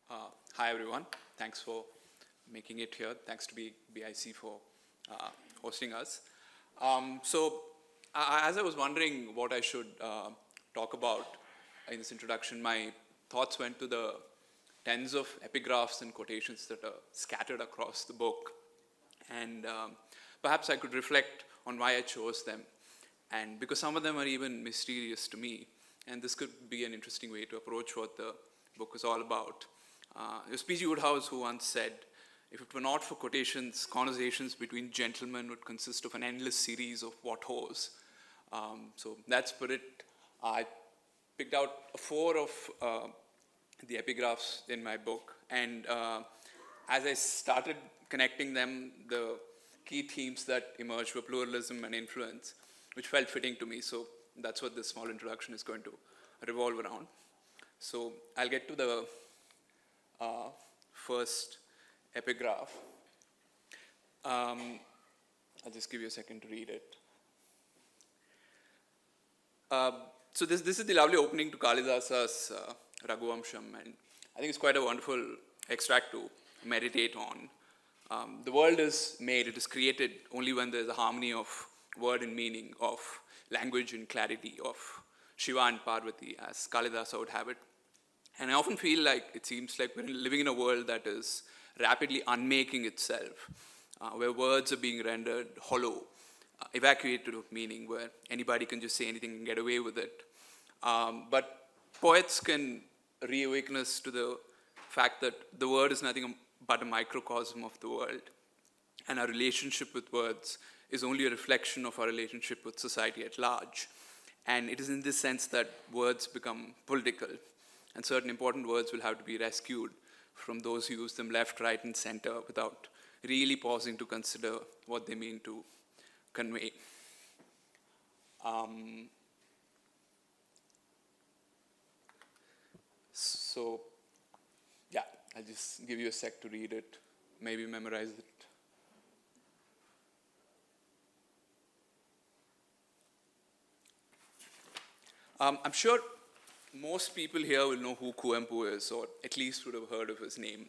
Hi everyone. Thanks for making it here. Thanks to BIC for hosting us. As I was wondering what I should talk about in this introduction, my thoughts went to the tens of epigraphs and quotations that are scattered across the book. And perhaps I could reflect on why I chose them. And because some of them are even mysterious to me. And this could be an interesting way to approach what the book is all about. It was P.G. Wodehouse who once said, if it were not for quotations, conversations between gentlemen would consist of an endless series of what-hos. So that spirit, I picked out 4 of the epigraphs in my book. And as I started connecting them, the key themes that emerged were pluralism and influence, which felt fitting to me. So that's what this small introduction is going to revolve around. So I'll get to the first epigraph. I'll just give you a second to read it. So this is the lovely opening to Kalidasa's Raghuvamsham, and I think it's quite a wonderful extract to meditate on. The world is made, it is created only when there is a harmony of word and meaning, of language and clarity, of Shiva and Parvati, as Kalidasa would have it. And I often feel like it seems like we're living in a world that is rapidly unmaking itself, where words are being rendered hollow, evacuated of meaning, where anybody can just say anything and get away with it. But poets can reawaken us to the fact that the word is nothing but a microcosm of the world, and our relationship with words is only a reflection of our relationship with society at large. And it is in this sense that words become political, and certain important words will have to be rescued from those who use them left, right, and center without really pausing to consider what they mean to convey. So, yeah, I'll just give you a sec to read it, maybe memorize it. I'm sure most people here will know who Kuvempu is, or at least would have heard of his name.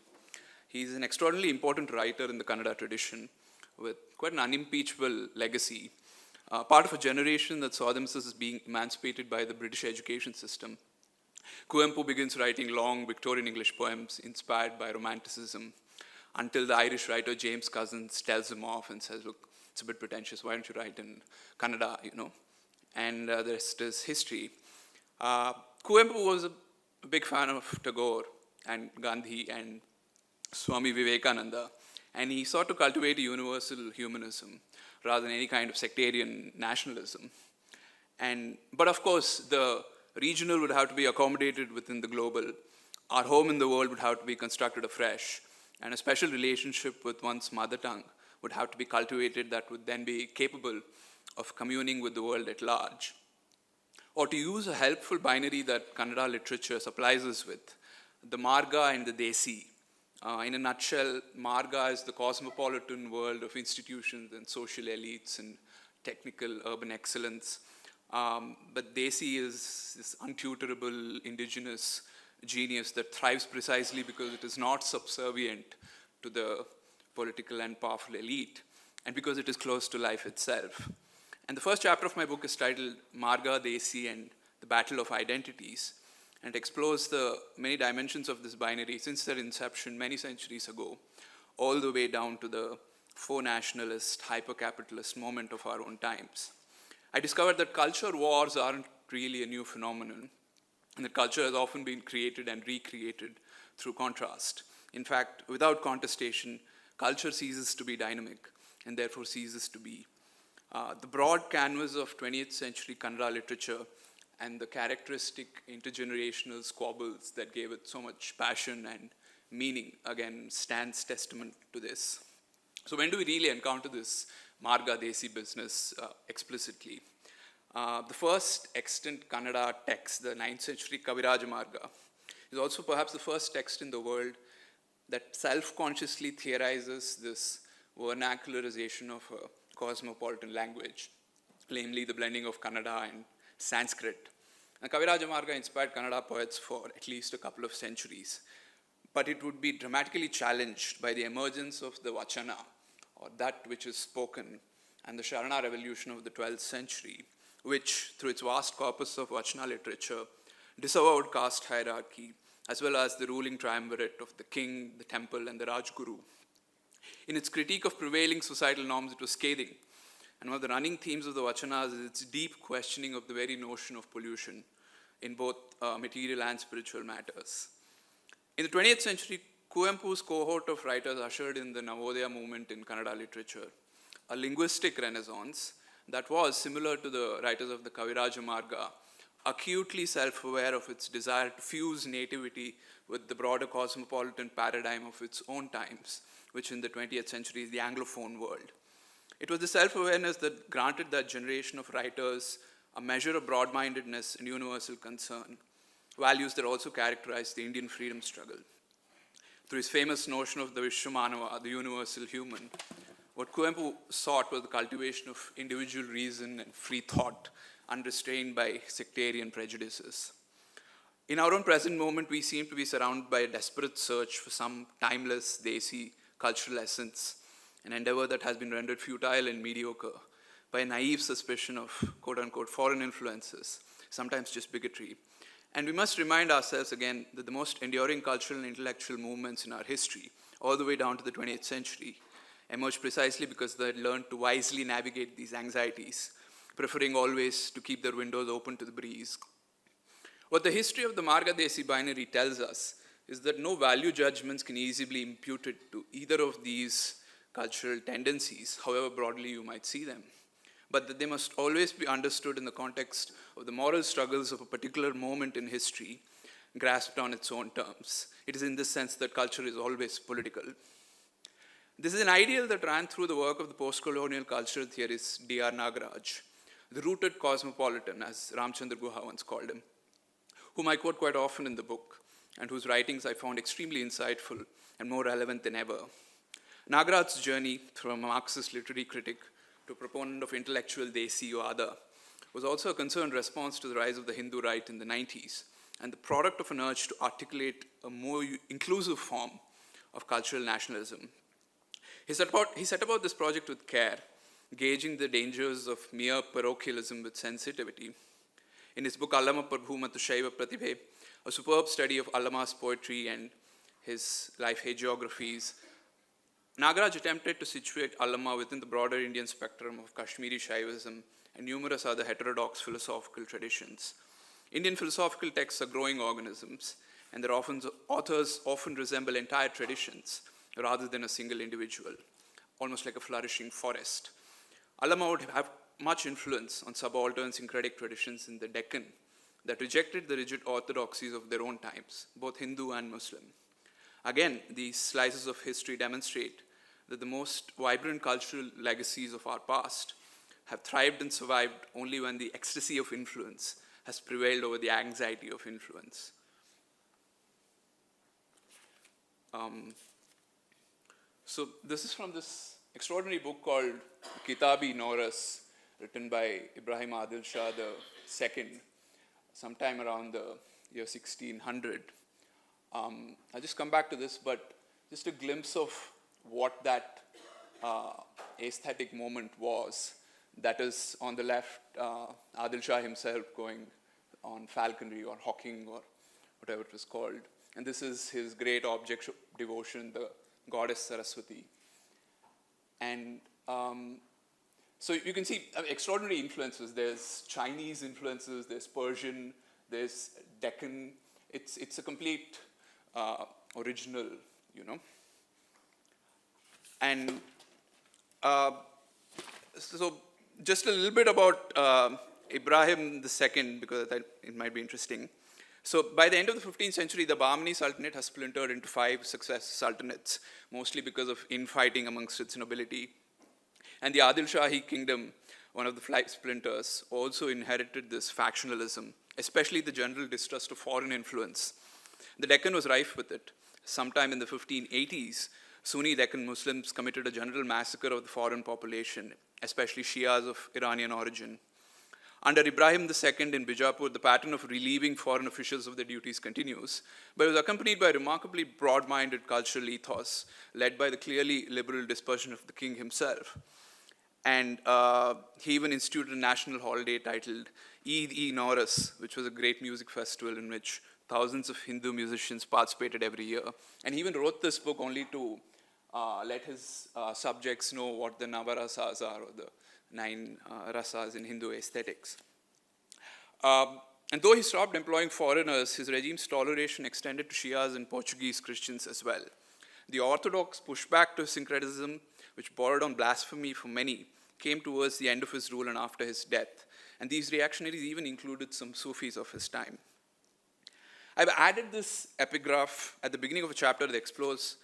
He's an extraordinarily important writer in the Kannada tradition with quite an unimpeachable legacy, part of a generation that saw themselves as being emancipated by the British education system. Kuvempu begins writing long Victorian English poems inspired by Romanticism until the Irish writer James Cousins tells him off and says, look, it's a bit pretentious, why don't you write in Kannada, And the rest is history. Kuvempu was a big fan of Tagore and Gandhi and Swami Vivekananda, and he sought to cultivate a universal humanism rather than any kind of sectarian nationalism. But of course, the regional would have to be accommodated within the global. Our home in the world would have to be constructed afresh, and a special relationship with one's mother tongue would have to be cultivated that would then be capable of communing with the world at large. Or to use a helpful binary that Kannada literature supplies us with, the Marga and the Desi. In a nutshell, Marga is the cosmopolitan world of institutions and social elites and technical urban excellence. But Desi is this untutorable indigenous genius that thrives precisely because it is not subservient to the political and powerful elite, and because it is close to life itself. And the first chapter of my book is titled Marga-Desi and the Battle of Identities, and explores the many dimensions of this binary since their inception many centuries ago, all the way down to the faux nationalist, hyper-capitalist moment of our own times. I discovered that culture wars aren't really a new phenomenon, and that culture has often been created and recreated through contrast. In fact, without contestation, culture ceases to be dynamic, and therefore ceases to be. The broad canvas of 20th century Kannada literature and the characteristic intergenerational squabbles that gave it so much passion and meaning, again, stands testament to this. So when do we really encounter this Marga-Desi business explicitly? The first extant Kannada text, the 9th century Kaviraja Marga, is also perhaps the first text in the world that self-consciously theorizes this vernacularization of a cosmopolitan language, namely the blending of Kannada and Sanskrit. And Kaviraja Marga inspired Kannada poets for at least a couple of centuries. but it would be dramatically challenged by the emergence of the Vachana, or that which is spoken, and the Sharana revolution of the 12th century, which, through its vast corpus of Vachana literature, disavowed caste hierarchy, as well as the ruling triumvirate of the king, the temple, and the Rajguru. In its critique of prevailing societal norms, it was scathing. And one of the running themes of the Vachanas is its deep questioning of the very notion of pollution in both material and spiritual matters. In the 20th century, Kuvempu's cohort of writers ushered in the Navodaya movement in Kannada literature, a linguistic renaissance that was similar to the writers of the Kaviraja Marga, acutely self-aware of its desire to fuse nativity with the broader cosmopolitan paradigm of its own times, which in the 20th century is the Anglophone world. It was the self-awareness that granted that generation of writers a measure of broad-mindedness and universal concern, values that also characterized the Indian freedom struggle. Through his famous notion of the Vishwamanava, the universal human, what Kuvempu sought was the cultivation of individual reason and free thought, unrestrained by sectarian prejudices. In our own present moment, we seem to be surrounded by a desperate search for some timeless, desi cultural essence, an endeavor that has been rendered futile and mediocre by a naive suspicion of quote-unquote foreign influences, sometimes just bigotry. And we must remind ourselves again that the most enduring cultural and intellectual movements in our history, all the way down to the 20th century, emerged precisely because they had learned to wisely navigate these anxieties, preferring always to keep their windows open to the breeze. What the history of the Marga-Desi binary tells us is that no value judgments can easily be imputed to either of these cultural tendencies, however broadly you might see them, but that they must always be understood in the context of the moral struggles of a particular moment in history, grasped on its own terms. It is in this sense that culture is always political. This is an ideal that ran through the work of the post-colonial cultural theorist D.R. Nagaraj, the rooted cosmopolitan, as Ramchandra Guha once called him, whom I quote quite often in the book, and whose writings I found extremely insightful and more relevant than ever. Nagaraj's journey from a Marxist literary critic to a proponent of intellectual desi or other was also a concerned response to the rise of the Hindu right in the 90s, and the product of an urge to articulate a more inclusive form of cultural nationalism. He set about this project with care, gauging the dangers of mere parochialism with sensitivity. In his book Allama Prabhumatu Shaiva Pratibhe, a superb study of Allama's poetry and his life hagiographies, Nagaraj attempted to situate Allama within the broader Indian spectrum of Kashmiri Shaivism and numerous other heterodox philosophical traditions. Indian philosophical texts are growing organisms, and their authors often resemble entire traditions rather than a single individual, almost like a flourishing forest. Allama would have much influence on subaltern syncretic traditions in the Deccan that rejected the rigid orthodoxies of their own times, both Hindu and Muslim. Again, these slices of history demonstrate that the most vibrant cultural legacies of our past have thrived and survived only when the ecstasy of influence has prevailed over the anxiety of influence. So this is from this extraordinary book called Kitab-e Norras, written by Ibrahim Adil Shah II, sometime around the year 1600. I'll just come back to this, but just a glimpse of what that aesthetic moment was. That is on the left, Adil Shah himself going on falconry or hawking or whatever it was called. And this is his great object of devotion, the goddess Saraswathi. And so you can see extraordinary influences. There's Chinese influences, there's Persian, there's Deccan. It's a complete original, And so just a little bit about Ibrahim II, because it might be interesting. So by the end of the 15th century, the Bahmani Sultanate has splintered into 5 successive sultanates, mostly because of infighting amongst its nobility. And the Adil Shahi kingdom, one of the 5 splinters, also inherited this factionalism, especially the general distrust of foreign influence. The Deccan was rife with it. Sometime in the 1580s, Sunni Deccan Muslims committed a general massacre of the foreign population, especially Shias of Iranian origin. Under Ibrahim II in Bijapur, the pattern of relieving foreign officials of their duties continues, but it was accompanied by a remarkably broad-minded cultural ethos led by the clearly liberal dispersion of the king himself. And he even instituted a national holiday titled Eid-e-Norris, which was a great music festival in which thousands of Hindu musicians participated every year. And he even wrote this book only to let his subjects know what the Navarasas are, or the 9 rasas in Hindu aesthetics. And though he stopped employing foreigners, his regime's toleration extended to Shias and Portuguese Christians as well. The Orthodox pushback to syncretism, which borrowed on blasphemy for many, came towards the end of his rule and after his death. And these reactionaries even included some Sufis of his time. I've added this epigraph at the beginning of a chapter that explores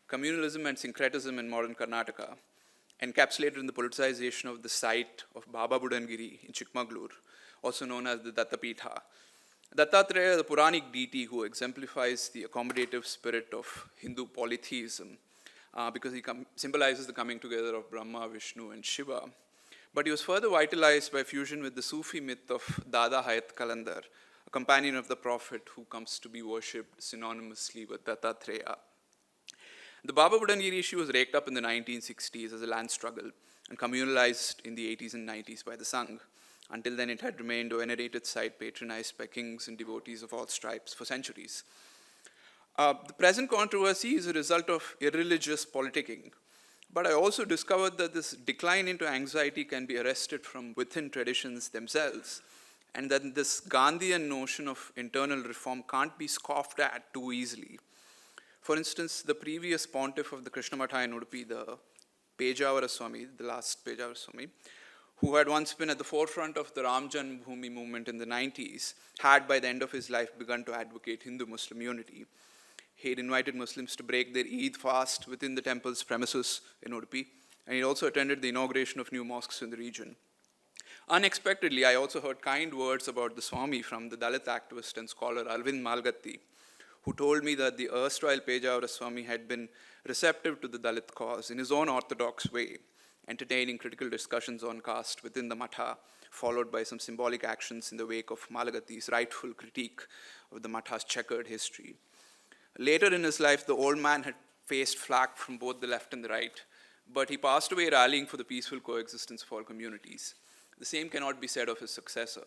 communalism and syncretism in modern Karnataka, encapsulated in the politicization of the site of Baba Budangiri in Chikmagalur, also known as the Dattapitha. Dattatreya, the Puranic deity who exemplifies the accommodative spirit of Hindu polytheism, because he symbolizes the coming together of Brahma, Vishnu, and Shiva. But he was further vitalized by fusion with the Sufi myth of Dada Hayat Kalandar, a companion of the Prophet who comes to be worshipped synonymously with Dattatreya. The Baba Budangiri issue was raked up in the 1960s as a land struggle and communalized in the 80s and 90s by the Sangh. Until then, it had remained a venerated site patronized by kings and devotees of all stripes for centuries. The present controversy is a result of irreligious politicking, but I also discovered that this decline into anxiety can be arrested from within traditions themselves, and that this Gandhian notion of internal reform can't be scoffed at too easily. For instance, the previous pontiff of the Krishnamath in Udupi, the Pejavara Swami, the last Pejavara Swami, who had once been at the forefront of the Ram Janmabhoomi movement in the 90s, had by the end of his life begun to advocate Hindu-Muslim unity. He had invited Muslims to break their Eid fast within the temple's premises in Udupi, and he also attended the inauguration of new mosques in the region. Unexpectedly, I also heard kind words about the Swami from the Dalit activist and scholar Arvind Malgatti, who told me that the erstwhile Pejavara Swami had been receptive to the Dalit cause in his own orthodox way, entertaining critical discussions on caste within the Matha, followed by some symbolic actions in the wake of Malagatti's rightful critique of the Matha's checkered history. Later in his life, the old man had faced flack from both the left and the right, but he passed away rallying for the peaceful coexistence of all communities. The same cannot be said of his successor.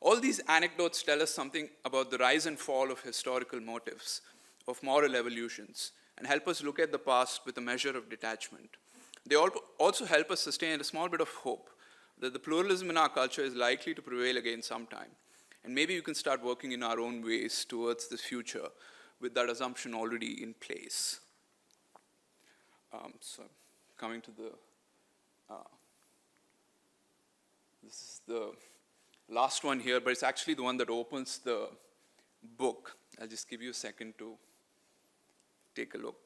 All these anecdotes tell us something about the rise and fall of historical motives, of moral evolutions, and help us look at the past with a measure of detachment. They also help us sustain a small bit of hope that the pluralism in our culture is likely to prevail again sometime. And maybe we can start working in our own ways towards this future with that assumption already in place. So coming to this is the last one here, but it's actually the one that opens the book. I'll just give you a second to take a look.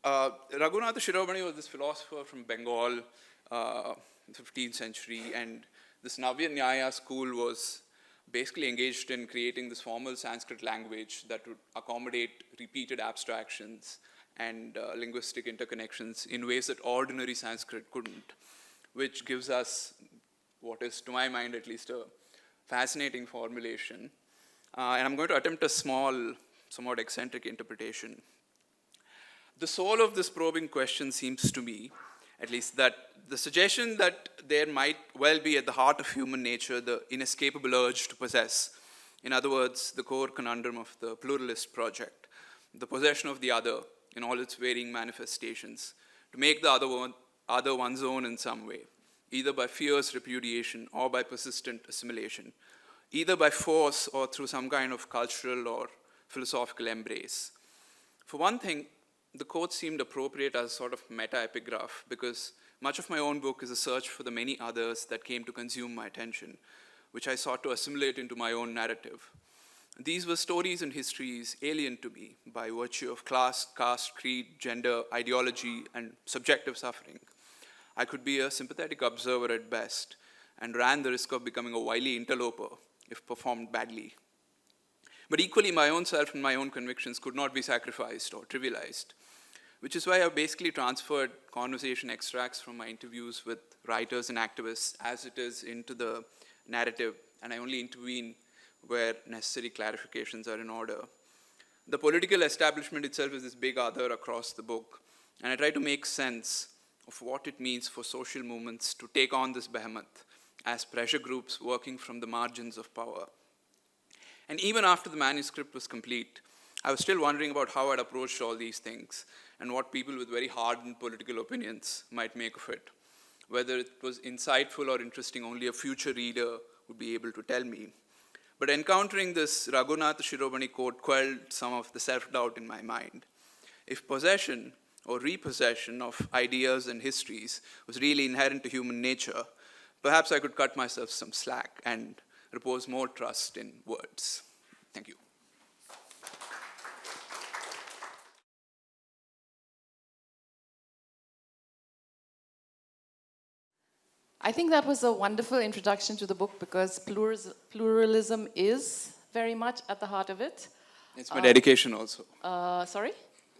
Raghunatha Shiromani was this philosopher from Bengal in the 15th century, and this Navya Nyaya school was basically engaged in creating this formal Sanskrit language that would accommodate repeated abstractions and linguistic interconnections in ways that ordinary Sanskrit couldn't, which gives us what is, to my mind at least, a fascinating formulation. And I'm going to attempt a small, somewhat eccentric interpretation. The soul of this probing question seems to me, at least, that the suggestion that there might well be at the heart of human nature the inescapable urge to possess, in other words, the core conundrum of the pluralist project, the possession of the other in all its varying manifestations, to make the other one's own in some way, either by fierce repudiation or by persistent assimilation, either by force or through some kind of cultural or philosophical embrace. For one thing, the quote seemed appropriate as a sort of meta-epigraph because much of my own book is a search for the many others that came to consume my attention, which I sought to assimilate into my own narrative. These were stories and histories alien to me by virtue of class, caste, creed, gender, ideology, and subjective suffering. I could be a sympathetic observer at best and ran the risk of becoming a wily interloper if performed badly. But equally, my own self and my own convictions could not be sacrificed or trivialized, which is why I've basically transferred conversation extracts from my interviews with writers and activists as it is into the narrative, and I only intervene where necessary clarifications are in order. The political establishment itself is this big other across the book, and I try to make sense of what it means for social movements to take on this behemoth as pressure groups working from the margins of power. And even after the manuscript was complete, I was still wondering about how I'd approached all these things and what people with very hardened political opinions might make of it. Whether it was insightful or interesting, only a future reader would be able to tell me. But encountering this Raghunath Shirobani quote quelled some of the self-doubt in my mind. If possession or repossession of ideas and histories was really inherent to human nature, perhaps I could cut myself some slack and repose more trust in words. Thank you. I think that was a wonderful introduction to the book because pluralism is very much at the heart of it. It's my dedication also. Sorry?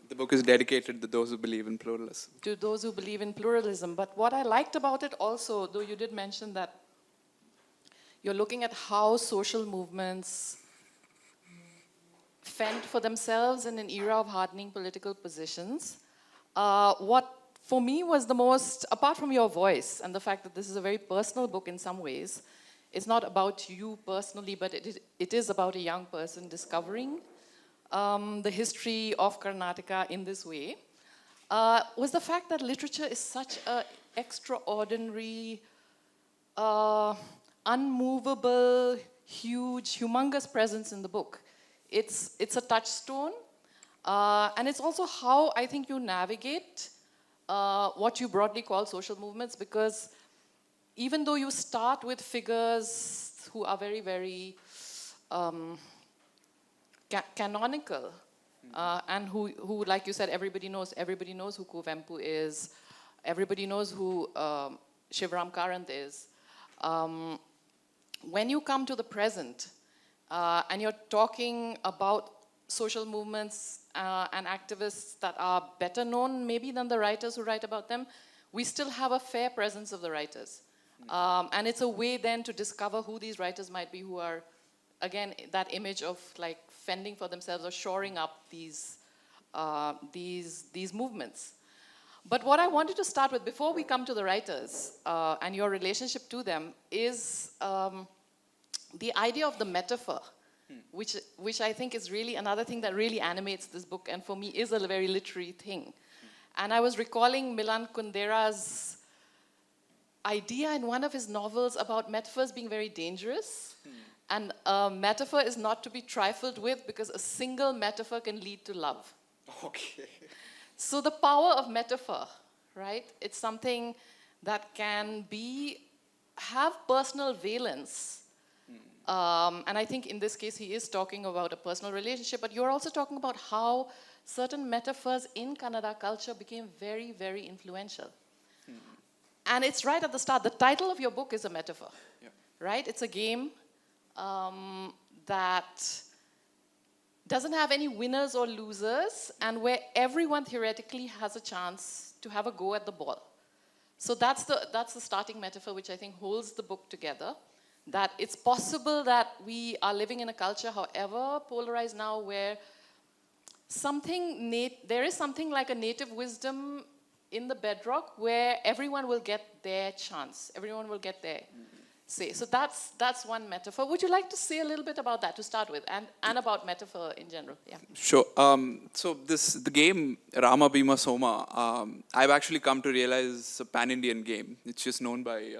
The book is dedicated to those who believe in pluralism. To those who believe in pluralism. But what I liked about it also, though you did mention that you're looking at how social movements fend for themselves in an era of hardening political positions. What for me was the most, apart from your voice and the fact that this is a very personal book in some ways, it's not about you personally, but it is about a young person discovering the history of Karnataka in this way, was the fact that literature is such an extraordinary, unmovable, huge, humongous presence in the book. It's a touchstone, and it's also how I think you navigate what you broadly call social movements, because even though you start with figures who are very, very canonical, and who, like you said, everybody knows who Kuvempu is, everybody knows who Shivaram Karanth is. When you come to the present, and you're talking about social movements and activists that are better known maybe than the writers who write about them, we still have a fair presence of the writers. And it's a way then to discover who these writers might be who are, again, that image of like fending for themselves or shoring up these movements. But what I wanted to start with before we come to the writers and your relationship to them is the idea of the metaphor, which I think is really another thing that really animates this book and for me is a very literary thing. And I was recalling Milan Kundera's idea in one of his novels about metaphors being very dangerous. And a metaphor is not to be trifled with because a single metaphor can lead to love. Okay. So the power of metaphor, right? It's something that can have personal valence. And I think in this case he is talking about a personal relationship, but you're also talking about how certain metaphors in Kannada culture became very, very influential. And it's right at the start. The title of your book is a metaphor, right? It's a game that doesn't have any winners or losers and where everyone theoretically has a chance to have a go at the ball. So that's the starting metaphor which I think holds the book together. That it's possible that we are living in a culture, however polarized now, where there is something like a native wisdom in the bedrock where everyone will get their chance, everyone will get their say. So that's one metaphor. Would you like to say a little bit about that to start with, and about metaphor in general? Yeah. Sure. So the game Rama Bhima Soma, I've actually come to realize it's a pan-Indian game. It's just known by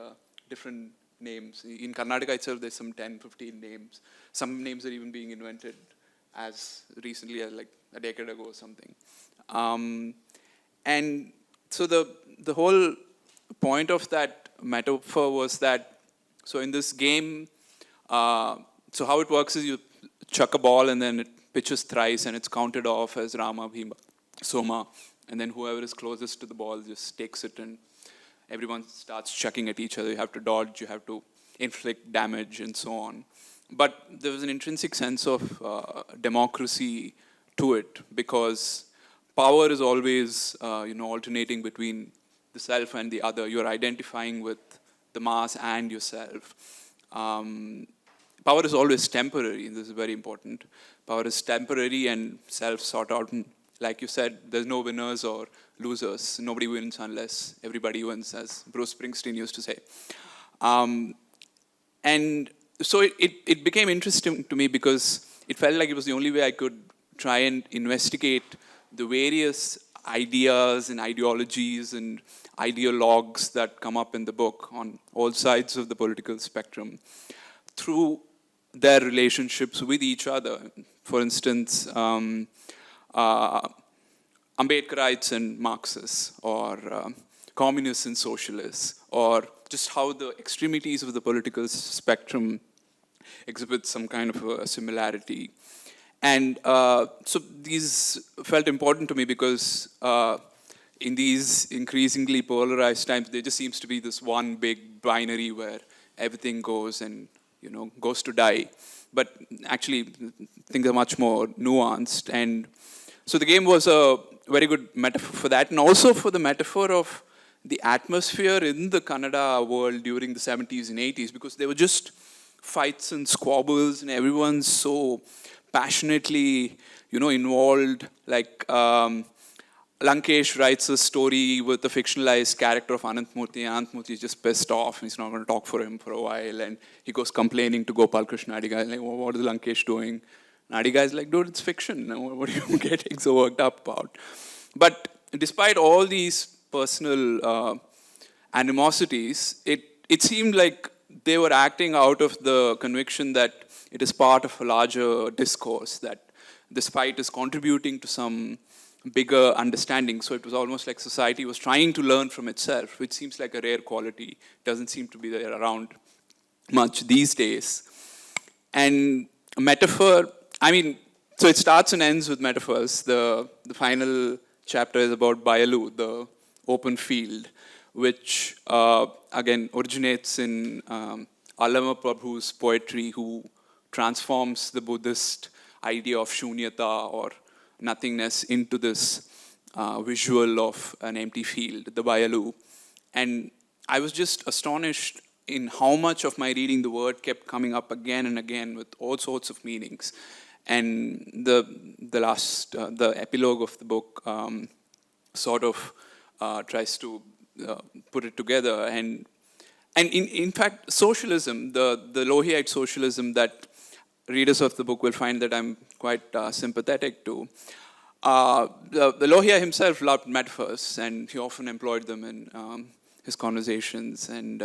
different names. In Karnataka itself, there's some 10, 15 names. Some names are even being invented as recently as like a decade ago or something. And so the whole point of that metaphor was that, so in this game, so how it works is you chuck a ball and then it pitches thrice and it's counted off as Rama Bhima Soma. And then whoever is closest to the ball just takes it and everyone starts chucking at each other. You have to dodge, you have to inflict damage and so on. but there was an intrinsic sense of democracy to it, because power is always, alternating between the self and the other. You're identifying with the mass and yourself. Power is always temporary. This is very important. Power is temporary and self-sought out. And like you said, there's no winners or losers. Nobody wins unless everybody wins, as Bruce Springsteen used to say. And so it became interesting to me because it felt like it was the only way I could try and investigate the various ideas and ideologies and ideologues that come up in the book on all sides of the political spectrum through their relationships with each other. For instance, Ambedkarites and Marxists, or communists and socialists, or just how the extremities of the political spectrum exhibit some kind of a similarity. And so these felt important to me because in these increasingly polarized times, there just seems to be this one big binary where everything goes and goes to die. But actually, things are much more nuanced. And so the game was a very good metaphor for that, and also for the metaphor of the atmosphere in the Kannada world during the 70s and 80s, because there were just fights and squabbles, and everyone's so passionately, involved. Like Lankesh writes a story with the fictionalized character of Ananthamurthy. Ananthamurthy is just pissed off, and he's not going to talk for him for a while, and he goes complaining to Gopal Krishna Adiga, like, what is Lankesh doing? And Adiga is like, dude, it's fiction. What are you getting so worked up about? But despite all these personal animosities, it seemed like they were acting out of the conviction that it is part of a larger discourse, that this fight is contributing to some bigger understanding. So it was almost like society was trying to learn from itself, which seems like a rare quality. Doesn't seem to be there around much these days. And a metaphor, so it starts and ends with metaphors. The final chapter is about Bayalu, the open field, which again originates in Allama Prabhu's poetry, who transforms the Buddhist idea of shunyata or nothingness into this visual of an empty field, the Bayalu. And I was just astonished in how much of my reading the word kept coming up again and again with all sorts of meanings. And the epilogue of the book sort of tries to put it together. And in fact, socialism, the Lohiite socialism that readers of the book will find that I'm quite sympathetic to. The Lohia himself loved metaphors, and he often employed them in his conversations. And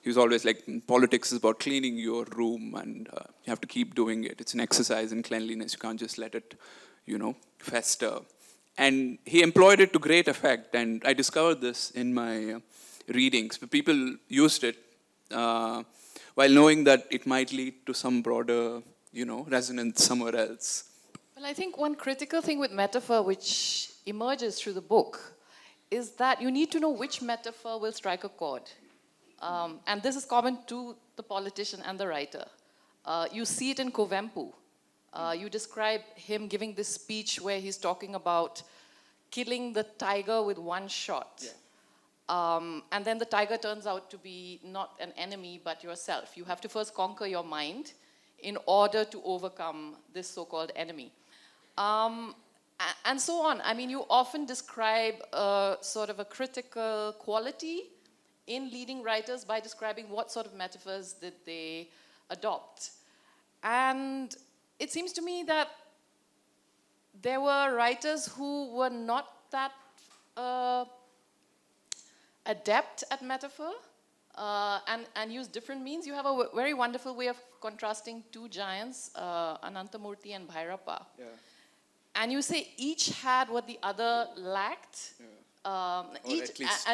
he was always like, politics is about cleaning your room, and you have to keep doing it. It's an exercise in cleanliness. You can't just let it, fester. And he employed it to great effect. And I discovered this in my readings. But people used it while knowing that it might lead to some broader, resonance somewhere else. Well, I think one critical thing with metaphor which emerges through the book is that you need to know which metaphor will strike a chord. And this is common to the politician and the writer. You see it in Kuvempu. You describe him giving this speech where he's talking about killing the tiger with one shot. Yeah. And then the tiger turns out to be not an enemy, but yourself. You have to first conquer your mind in order to overcome this so-called enemy. And so on. You often describe sort of a critical quality in leading writers by describing what sort of metaphors did they adopt. And it seems to me that there were writers who were not that adept at metaphor and used different means. You have a very wonderful way of contrasting two giants, Ananthamurthy and Bhairappa. Yeah. And you say each had what the other lacked. Yeah.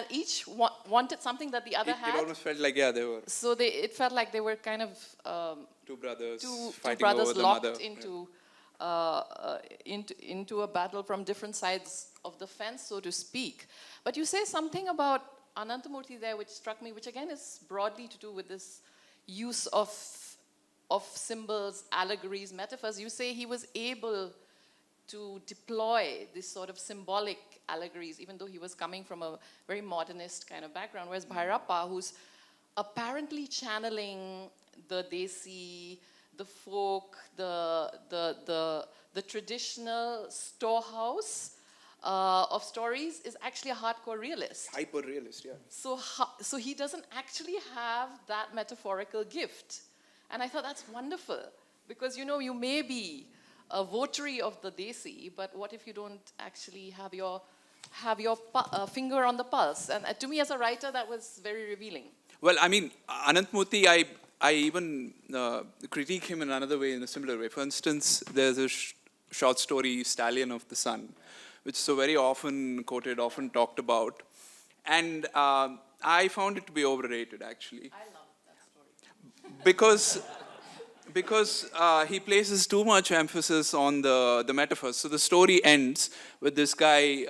Each wanted something that the other had. It almost felt like, they were. So it felt like they were kind of two brothers locked into into a battle from different sides of the fence, so to speak. But you say something about Ananthamurthy there, which struck me, which again is broadly to do with this use of of symbols, allegories, metaphors, you say he was able to deploy this sort of symbolic allegories, even though he was coming from a very modernist kind of background. Whereas Bhairappa, who's apparently channeling the Desi, the folk, the traditional storehouse of stories, is actually a hardcore realist. Hyper realist, yeah. So he doesn't actually have that metaphorical gift. And I thought that's wonderful, because you may be a votary of the Desi, but what if you don't actually have your finger on the pulse? And to me, as a writer, that was very revealing. Well, I mean, Ananthamurthy, I even critique him in another way, in a similar way. For instance, there's a short story, Stallion of the Sun, which is so very often quoted, often talked about. And I found it to be overrated, actually. I love that story. Because he places too much emphasis on the metaphors. So the story ends with this guy,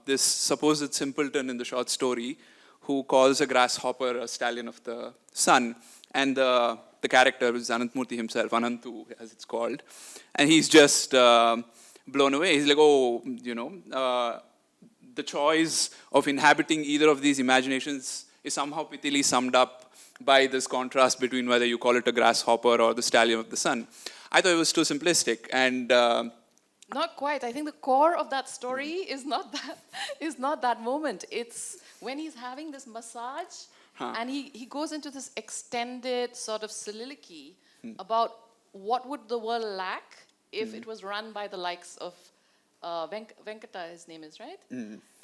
this supposed simpleton in the short story, who calls a grasshopper a stallion of the sun. And the character is Ananthamurthy himself, Ananthu, as it's called. And he's just blown away. He's like, the choice of inhabiting either of these imaginations is somehow pithily summed up by this contrast between whether you call it a grasshopper or the stallion of the sun. I thought it was too simplistic. And not quite. I think the core of that story is not that moment. It's when he's having this massage, and he goes into this extended sort of soliloquy about what would the world lack if it was run by the likes of Venkata, his name is, right?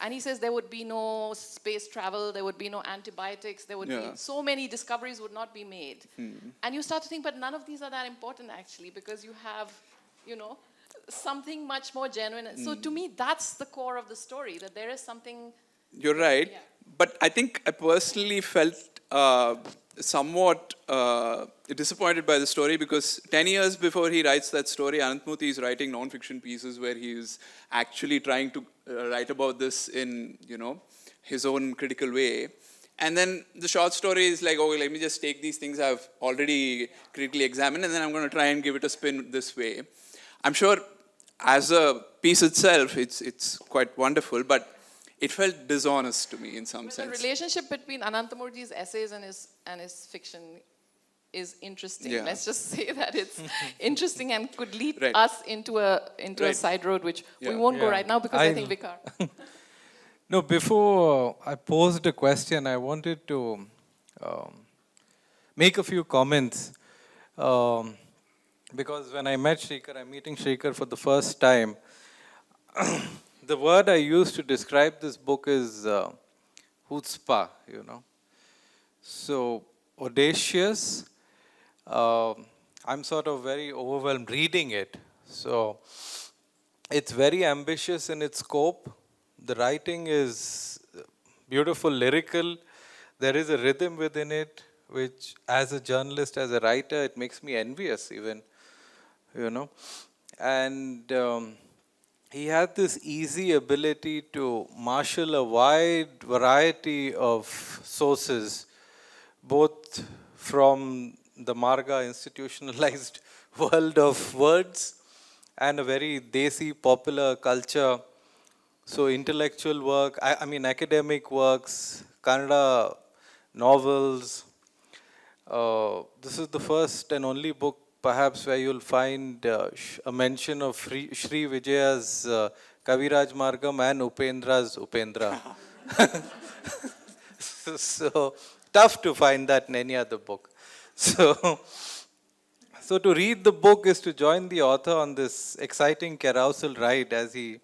And he says there would be no space travel, there would be no antibiotics, there would be so many discoveries would not be made. And you start to think, but none of these are that important, actually, because you have, something much more genuine. So to me, that's the core of the story, that there is something... You're right. Yeah. But I think I personally felt somewhat disappointed by the story, because 10 years before he writes that story, Ananthamurthy is writing non-fiction pieces where he is actually trying to write about this in, his own critical way. And then the short story is like, oh, let me just take these things I've already critically examined, and then I'm going to try and give it a spin this way. I'm sure as a piece itself, it's quite wonderful, but it felt dishonest to me in some sense. The relationship between Ananthamurthy's essays and his fiction is interesting. Yeah. Let's just say that it's interesting and could lead us into a side road, which we won't go right now, because I think Vikar. No, before I posed a question, I wanted to make a few comments. Because when I met Shrikar, I'm meeting Shrikar for the first time. The word I used to describe this book is chutzpah, So, audacious. I'm sort of very overwhelmed reading it. So, it's very ambitious in its scope. The writing is beautiful, lyrical. There is a rhythm within it, which as a journalist, as a writer, it makes me envious even, And he had this easy ability to marshal a wide variety of sources, both from the Marga institutionalized world of words and a very Desi popular culture. So intellectual work, I mean academic works, Kannada novels. This is the first and only book perhaps where you'll find a mention of Shri Vijaya's Kaviraj Margam and Upendra's Upendra. So tough to find that in any other book. So to read the book is to join the author on this exciting carousel ride as he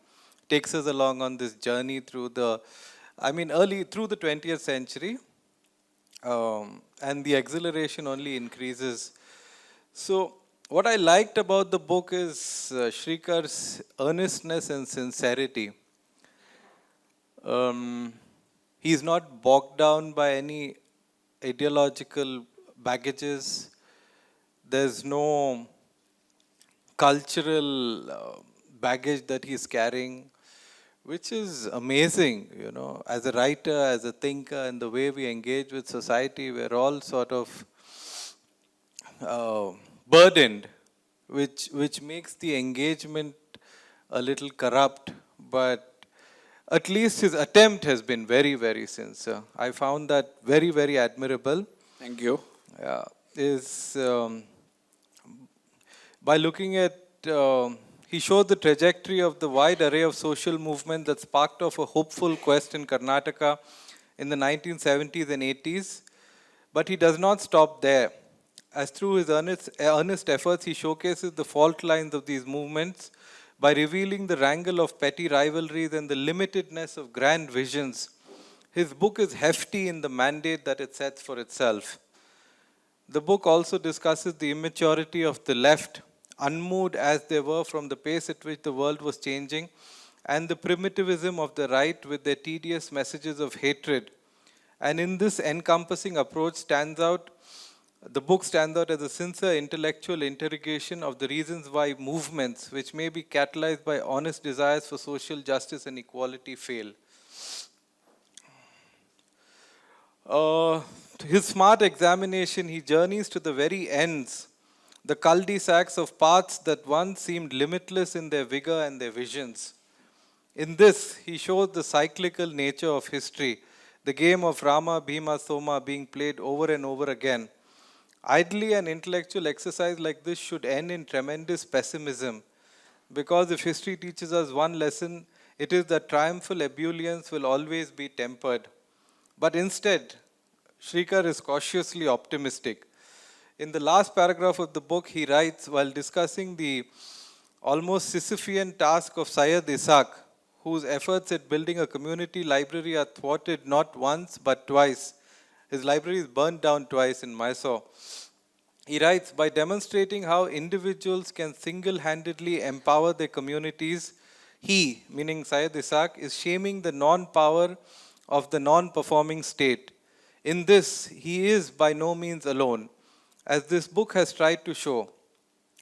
takes us along on this journey through through the 20th century. And the exhilaration only increases. So what I liked about the book is Shrikar's earnestness and sincerity. He's not bogged down by any ideological baggages. There's no cultural baggage that he's carrying, which is amazing, as a writer, as a thinker, and the way we engage with society, we're all sort of burdened, which makes the engagement a little corrupt, but at least his attempt has been very, very sincere. I found that very, very admirable. Thank you. Is by looking at, he showed the trajectory of the wide array of social movement that sparked off a hopeful quest in Karnataka in the 1970s and 80s. But he does not stop there. As through his earnest efforts, he showcases the fault lines of these movements by revealing the wrangle of petty rivalries and the limitedness of grand visions. His book is hefty in the mandate that it sets for itself. The book also discusses the immaturity of the left, unmoved as they were from the pace at which the world was changing, and the primitivism of the right with their tedious messages of hatred. And in this encompassing approach the book stands out as a sincere intellectual interrogation of the reasons why movements, which may be catalyzed by honest desires for social justice and equality, fail. His smart examination, he journeys to the very ends, the cul-de-sacs of paths that once seemed limitless in their vigor and their visions. In this, he shows the cyclical nature of history, the game of Rama Bhima Soma being played over and over again. Ideally, an intellectual exercise like this should end in tremendous pessimism, because if history teaches us one lesson, it is that triumphal ebullience will always be tempered. But instead, Shrikar is cautiously optimistic. In the last paragraph of the book, he writes, while discussing the almost Sisyphean task of Syed Ishaq, whose efforts at building a community library are thwarted not once but twice. His library is burned down twice in Mysore. He writes, by demonstrating how individuals can single-handedly empower their communities, he, meaning Syed Ishaq, is shaming the non-power of the non-performing state. In this, he is by no means alone, as this book has tried to show.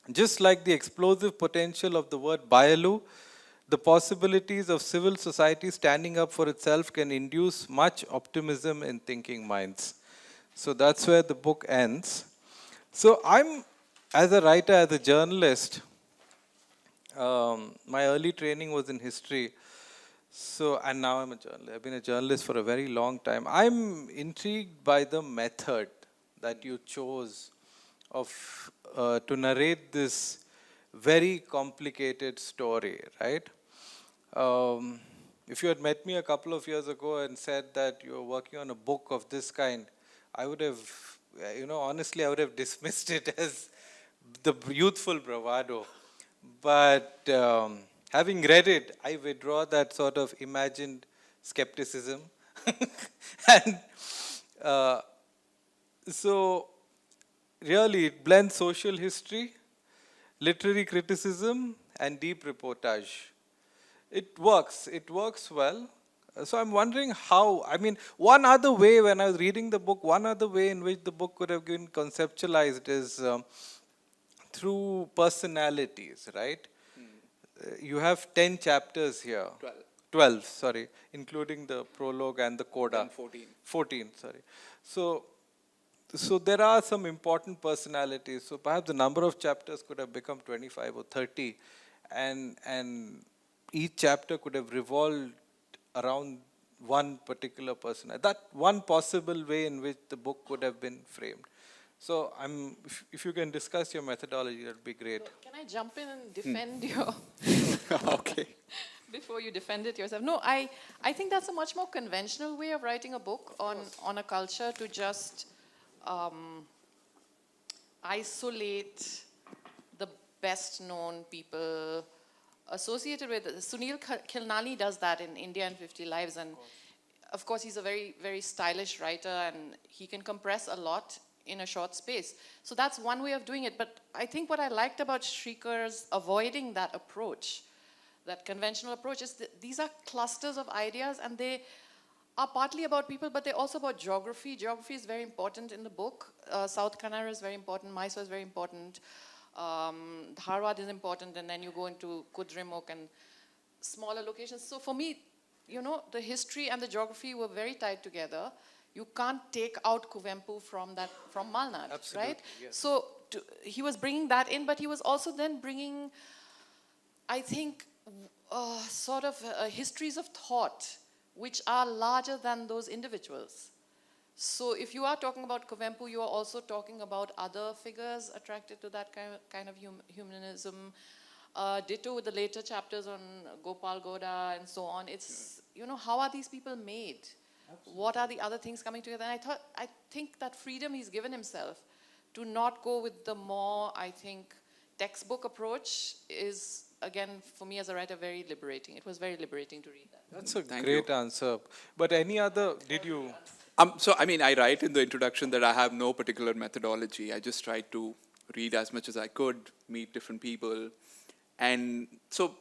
Just like the explosive potential of the word Bayalu, the possibilities of civil society standing up for itself can induce much optimism in thinking minds. So that's where the book ends. So I'm, as a writer, as a journalist, my early training was in history. So, and now I'm a journalist. I've been a journalist for a very long time. I'm intrigued by the method that you chose of to narrate this very complicated story, right? If you had met me a couple of years ago and said that you were working on a book of this kind, I would have, honestly, I would have dismissed it as the youthful bravado. But having read it, I withdraw that sort of imagined skepticism. And so, really, it blends social history, literary criticism, and deep reportage. It works well. So I'm wondering how, one other way when I was reading the book, one other way in which the book could have been conceptualized is through personalities, right? You have 10 chapters here. 12, sorry, including the prologue and the coda. And 14. 14, sorry. So there are some important personalities. So perhaps the number of chapters could have become 25 or 30. And each chapter could have revolved around one particular person. That one possible way in which the book could have been framed. So if you can discuss your methodology, that would be great. So can I jump in and defend your... Okay. Before you defend it yourself. No, I think that's a much more conventional way of writing a book on a culture, to just isolate the best known people associated with it. Sunil Khilnani does that in India in 50 Lives, and of course he's a very, very stylish writer, and he can compress a lot in a short space. So that's one way of doing it. But I think what I liked about Srikar's avoiding that approach, that conventional approach, is that these are clusters of ideas, and they are partly about people, but they're also about geography. Geography is very important in the book. South Kannada is very important, Mysore is very important, Dharwad is important, and then you go into Kudremukh and smaller locations. So for me, the history and the geography were very tied together. You can't take out Kuvempu from Malnad, Absolutely, right? yes. So he was bringing that in, but he was also then bringing, I think, sort of histories of thought, which are larger than those individuals. So if you are talking about Kuvempu, you are also talking about other figures attracted to that kind of humanism. Ditto with the later chapters on Gopal Goda and so on. It's, you know, how are these people made? Absolutely. What are the other things coming together? And I think that freedom he's given himself to not go with the more, I think, textbook approach is, again, for me as a writer, very liberating. It was very liberating to read that. That's a great answer. But any other, did you? So, I mean, I write in the introduction that I have no particular methodology. I just tried to read as much as I could, meet different people. And so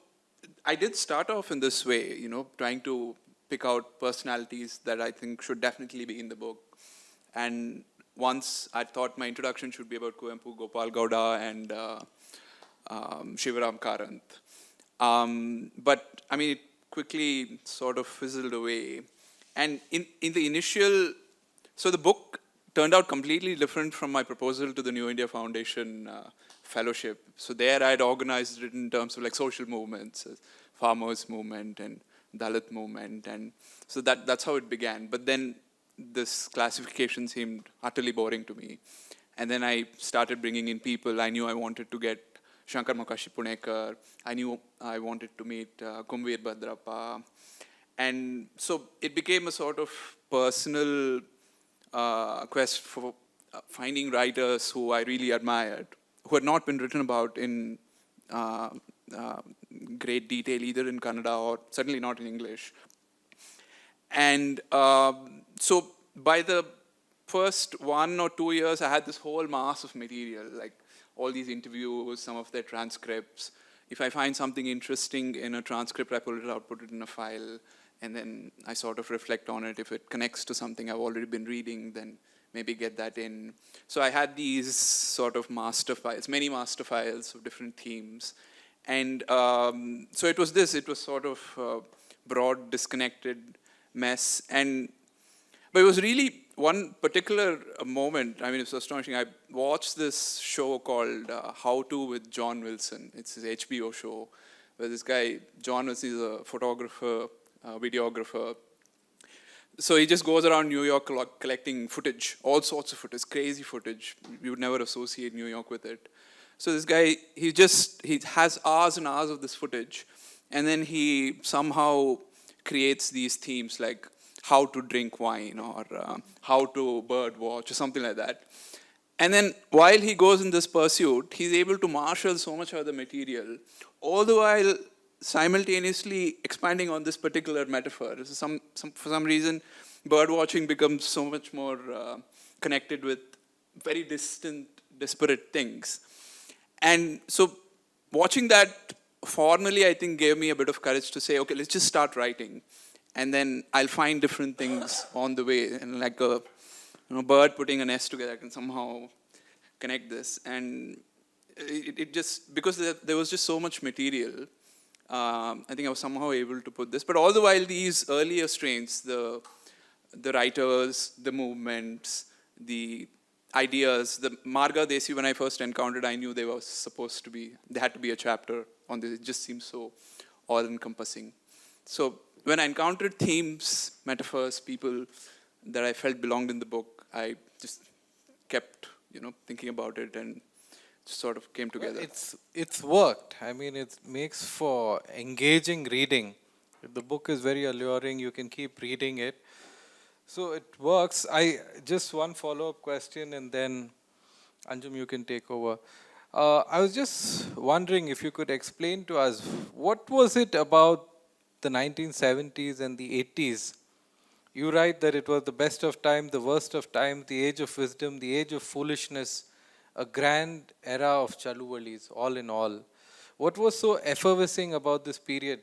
I did start off in this way, you know, trying to pick out personalities that I think should definitely be in the book. And once I thought my introduction should be about Kuvempu, Gopal Gowda, and Shivaram Karanth. But, I mean, it quickly sort of fizzled away. And in the initial, so the book turned out completely different from my proposal to the New India Foundation fellowship. So there I had organized it in terms of like social movements, farmers movement and Dalit movement. And so that's how it began. But then this classification seemed utterly boring to me. And then I started bringing in people. I knew I wanted to get Shankar Makashi Punekar. I knew I wanted to meet Kumveer Bhadrappa. And so it became a sort of personal quest for finding writers who I really admired, who had not been written about in great detail either in Kannada or certainly not in English. And so by the first 1 or 2 years, I had this whole mass of material, like all these interviews, some of their transcripts. If I find something interesting in a transcript, I pull it out, put it in a file, and then I sort of reflect on it. If it connects to something I've already been reading, then maybe get that in. So I had these sort of master files, many master files of different themes. And so it was sort of a broad, disconnected mess. But it was really one particular moment, I mean, it was astonishing. I watched this show called How To with John Wilson. It's his HBO show, where this guy, John Wilson, is a photographer, videographer. So he just goes around New York collecting footage, all sorts of footage, crazy footage. You would never associate New York with it. So this guy, he has hours and hours of this footage, and then he somehow creates these themes like how to drink wine or how to bird watch or something like that. And then while he goes in this pursuit, he's able to marshal so much of the material, all the while simultaneously expanding on this particular metaphor. For some reason, bird watching becomes so much more connected with very distant, disparate things. And so watching that formally, I think, gave me a bit of courage to say, okay, let's just start writing. And then I'll find different things on the way. And like a bird putting a nest together, I can somehow connect this. And it just, because there was just so much material, I think I was somehow able to put this. But all the while, these earlier strains, the writers, the movements, the ideas, the Marga-Desi, when I first encountered, I knew they had to be a chapter on this. It just seemed so all-encompassing. So when I encountered themes, metaphors, people that I felt belonged in the book, I just kept, thinking about it and just sort of came together. It's worked. I mean, it makes for engaging reading. The book is very alluring. You can keep reading it. So it works. Just one follow-up question, and then Anjum, you can take over. I was just wondering if you could explain to us, what was it about the 1970s and the 80s? You write that it was the best of time, the worst of time, the age of wisdom, the age of foolishness, a grand era of chaluvalis, all in all. What was so effervescing about this period,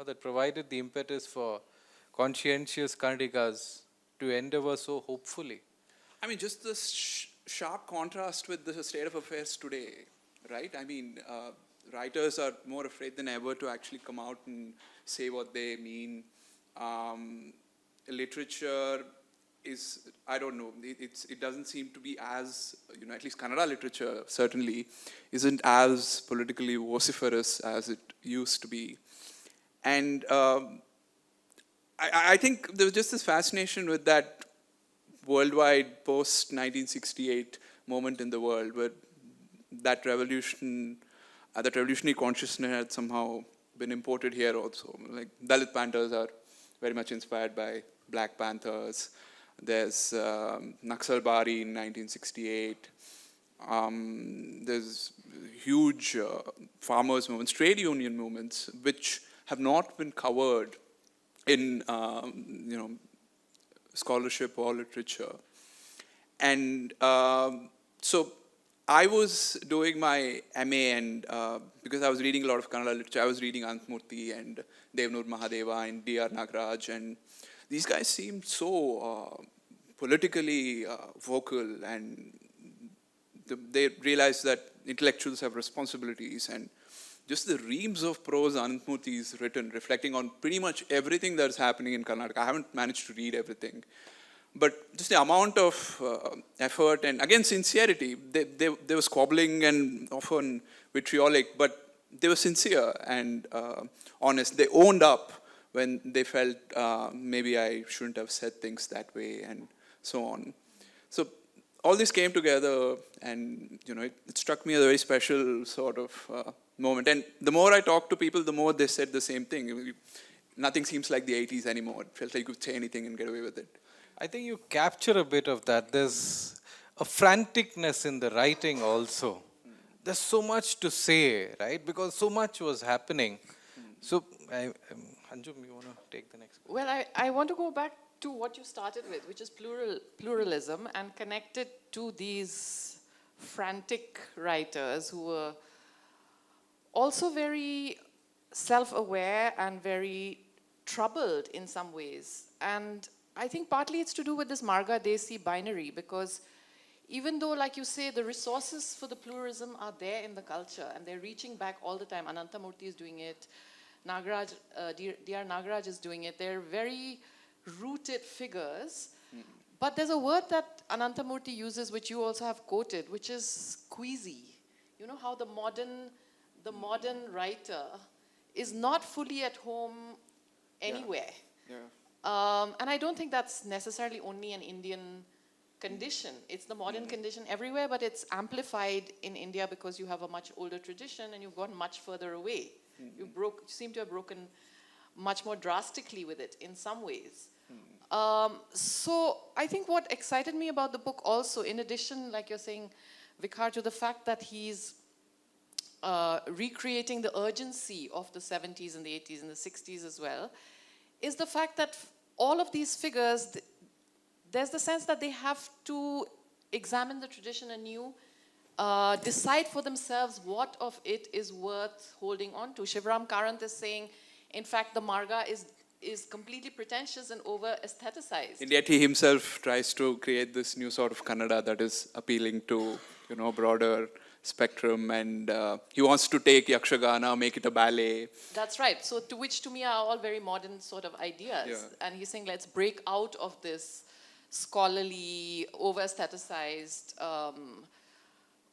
that provided the impetus for conscientious Kannadigas to endeavor so hopefully? I mean, just this sharp contrast with the state of affairs today, right? I mean, writers are more afraid than ever to actually come out and say what they mean. Literature is, I don't know, it doesn't seem to be as, at least Kannada literature certainly isn't as politically vociferous as it used to be. And I think there was just this fascination with that worldwide post-1968 moment in the world where that revolutionary consciousness had somehow been imported here also. Like Dalit Panthers are very much inspired by Black Panthers. There's Naxalbari in 1968. There's huge farmers' movements, trade union movements, which have not been covered in scholarship or literature. And so I was doing my MA, and because I was reading a lot of Kannada literature, I was reading Ananthamurthy and Devnur Mahadeva and D.R. Nagaraj, and these guys seemed so politically vocal, and they realized that intellectuals have responsibilities, and just the reams of prose Ananthamurthy's written, reflecting on pretty much everything that's happening in Karnataka. I haven't managed to read everything, but just the amount of effort and, again, sincerity. They were squabbling and often vitriolic, but they were sincere and honest. They owned up when they felt maybe I shouldn't have said things that way, and so on. So all this came together, and it struck me as a very special sort of moment. And the more I talked to people, the more they said the same thing. Nothing seems like the 80s anymore. It felt like you could say anything and get away with it. I think you capture a bit of that. There's a franticness in the writing also. There's so much to say, right? Because so much was happening. So, Anjum, you want to take the next question? Well, I want to go back to what you started with, which is pluralism, and connect it to these frantic writers who were also very self-aware and very troubled in some ways. And I think partly it's to do with this Marga-Desi binary, because even though, like you say, the resources for the pluralism are there in the culture, and they're reaching back all the time. Ananthamurthy is doing it. Nagaraj, D.R. Nagaraj is doing it. They're very rooted figures. But there's a word that Ananthamurthy uses, which you also have quoted, which is squeezy. You know how the modern writer is not fully at home anywhere. Yeah. And I don't think that's necessarily only an Indian condition. It's the modern condition everywhere, but it's amplified in India because you have a much older tradition and you've gone much further away. You seem to have broken much more drastically with it in some ways. So I think what excited me about the book also, in addition, like you're saying, Vikhar, to the fact that he's recreating the urgency of the 70s and the 80s and the 60s as well, is the fact that all of these figures, there's the sense that they have to examine the tradition anew, decide for themselves what of it is worth holding on to. Shivaram Karanth is saying, in fact, the Marga is completely pretentious and over-aestheticized. And yet he himself tries to create this new sort of Kannada that is appealing to, broader spectrum, and he wants to take Yakshagana, make it a ballet. That's right. So to me are all very modern sort of ideas. Yeah. And he's saying, let's break out of this scholarly, over-aestheticized,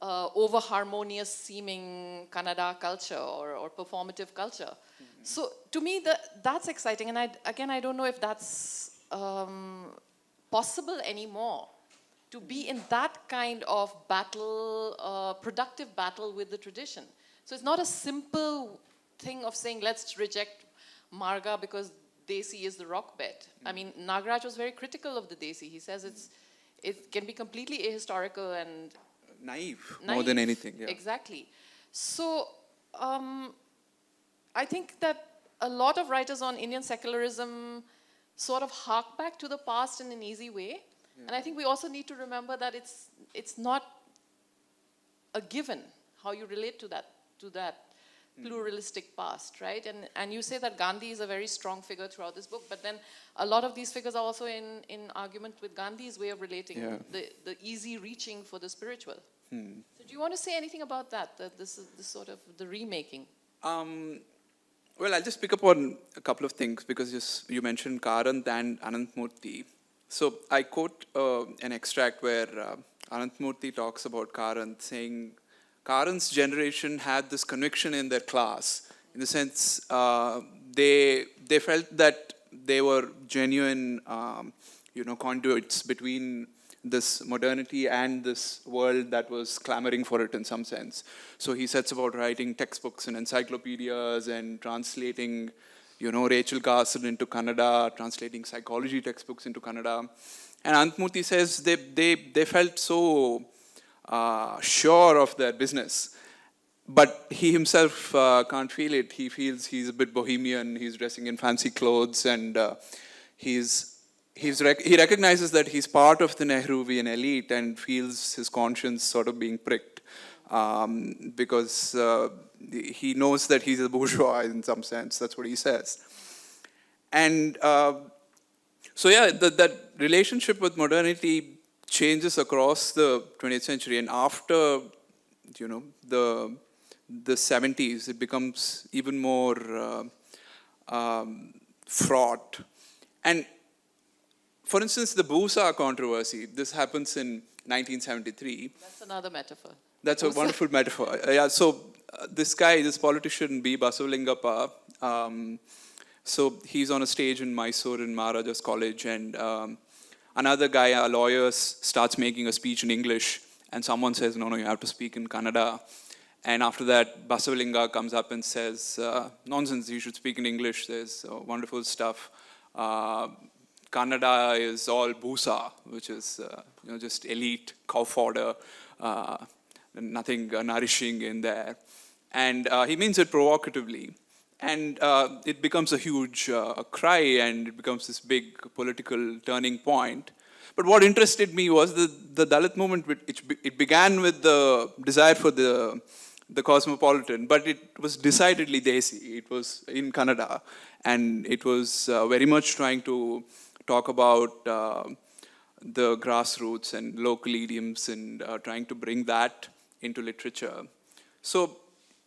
over-harmonious seeming Kannada culture or performative culture. So to me, that's exciting. And I don't know if that's possible anymore, to be in that kind of battle, productive battle with the tradition. So it's not a simple thing of saying, let's reject Marga because Desi is the rock bed. I mean, Nagaraj was very critical of the Desi. He says it can be completely ahistorical and naive more than anything. Yeah. Exactly. So I think that a lot of writers on Indian secularism sort of hark back to the past in an easy way. Yeah. And I think we also need to remember that it's not a given how you relate to that pluralistic past, right? And you say that Gandhi is a very strong figure throughout this book, but then a lot of these figures are also in argument with Gandhi's way of relating, the easy reaching for the spiritual. So do you want to say anything about that this sort of the remaking? Well, I'll just pick up on a couple of things, because you mentioned Karanth and Ananthamurthy. So I quote an extract where Ananthamurthy talks about Karanth, saying Karanth's generation had this conviction in their class, in the sense they felt that they were genuine, conduits between this modernity and this world that was clamoring for it in some sense. So he sets about writing textbooks and encyclopedias and translating, Rachel Carson into Kannada, translating psychology textbooks into Kannada. And Ananthamurthy says they felt so sure of their business. But he himself can't feel it. He feels he's a bit bohemian, he's dressing in fancy clothes, and he recognizes that he's part of the Nehruvian elite and feels his conscience sort of being pricked because he knows that he's a bourgeois in some sense. That's what he says. And that relationship with modernity changes across the 20th century, and after the 70s, it becomes even more fraught. And for instance, the Busa controversy, this happens in 1973. That's another metaphor. That's a wonderful metaphor. So this politician, B. Basavalingappa, so he's on a stage in Mysore in Maharaja's College, and another guy, a lawyer, starts making a speech in English, and someone says, no, you have to speak in Kannada. And after that, Basavalinga comes up and says, nonsense, you should speak in English, there's wonderful stuff. Kannada is all Busa, which is just elite, cow fodder, nothing nourishing in there. And he means it provocatively. And it becomes a huge cry, and it becomes this big political turning point. But what interested me was the Dalit movement. It began with the desire for the cosmopolitan, but it was decidedly Desi. It was in Kannada, and it was very much trying to talk about the grassroots and local idioms, and trying to bring that into literature. So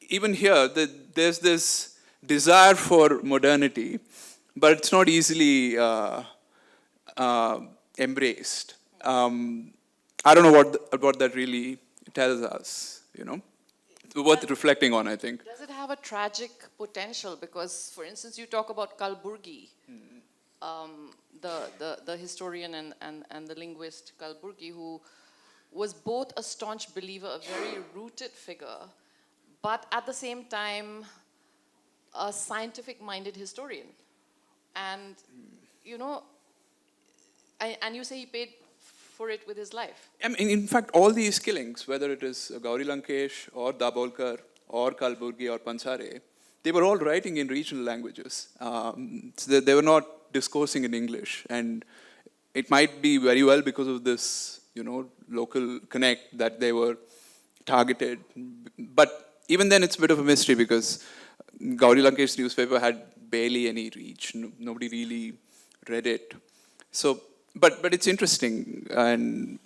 even here, there's this desire for modernity, but it's not easily embraced. I don't know what that really tells us, worth reflecting on, I think. Does it have a tragic potential? Because, for instance, you talk about Kalburgi, the historian and the linguist Kalburgi, who was both a staunch believer, a very rooted figure, but at the same time, a scientific-minded historian. And, and you say he paid for it with his life. I mean, in fact, all these killings, whether it is Gauri Lankesh or Dabolkar or Kalburgi or Pansare, they were all writing in regional languages. So they were not discoursing in English. And it might be very well because of this, local connect that they were targeted. But even then, it's a bit of a mystery because Gauri Lankesh's newspaper had barely any reach. Nobody really read it. So, but it's interesting. And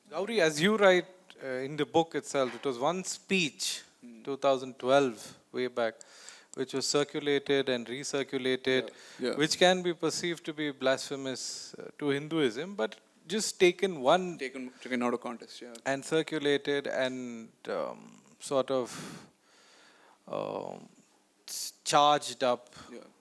Gauri, as you write in the book itself, it was one speech, 2012, way back, which was circulated and recirculated, which can be perceived to be blasphemous to Hinduism, but just taken out of context, and circulated and sort of charged up.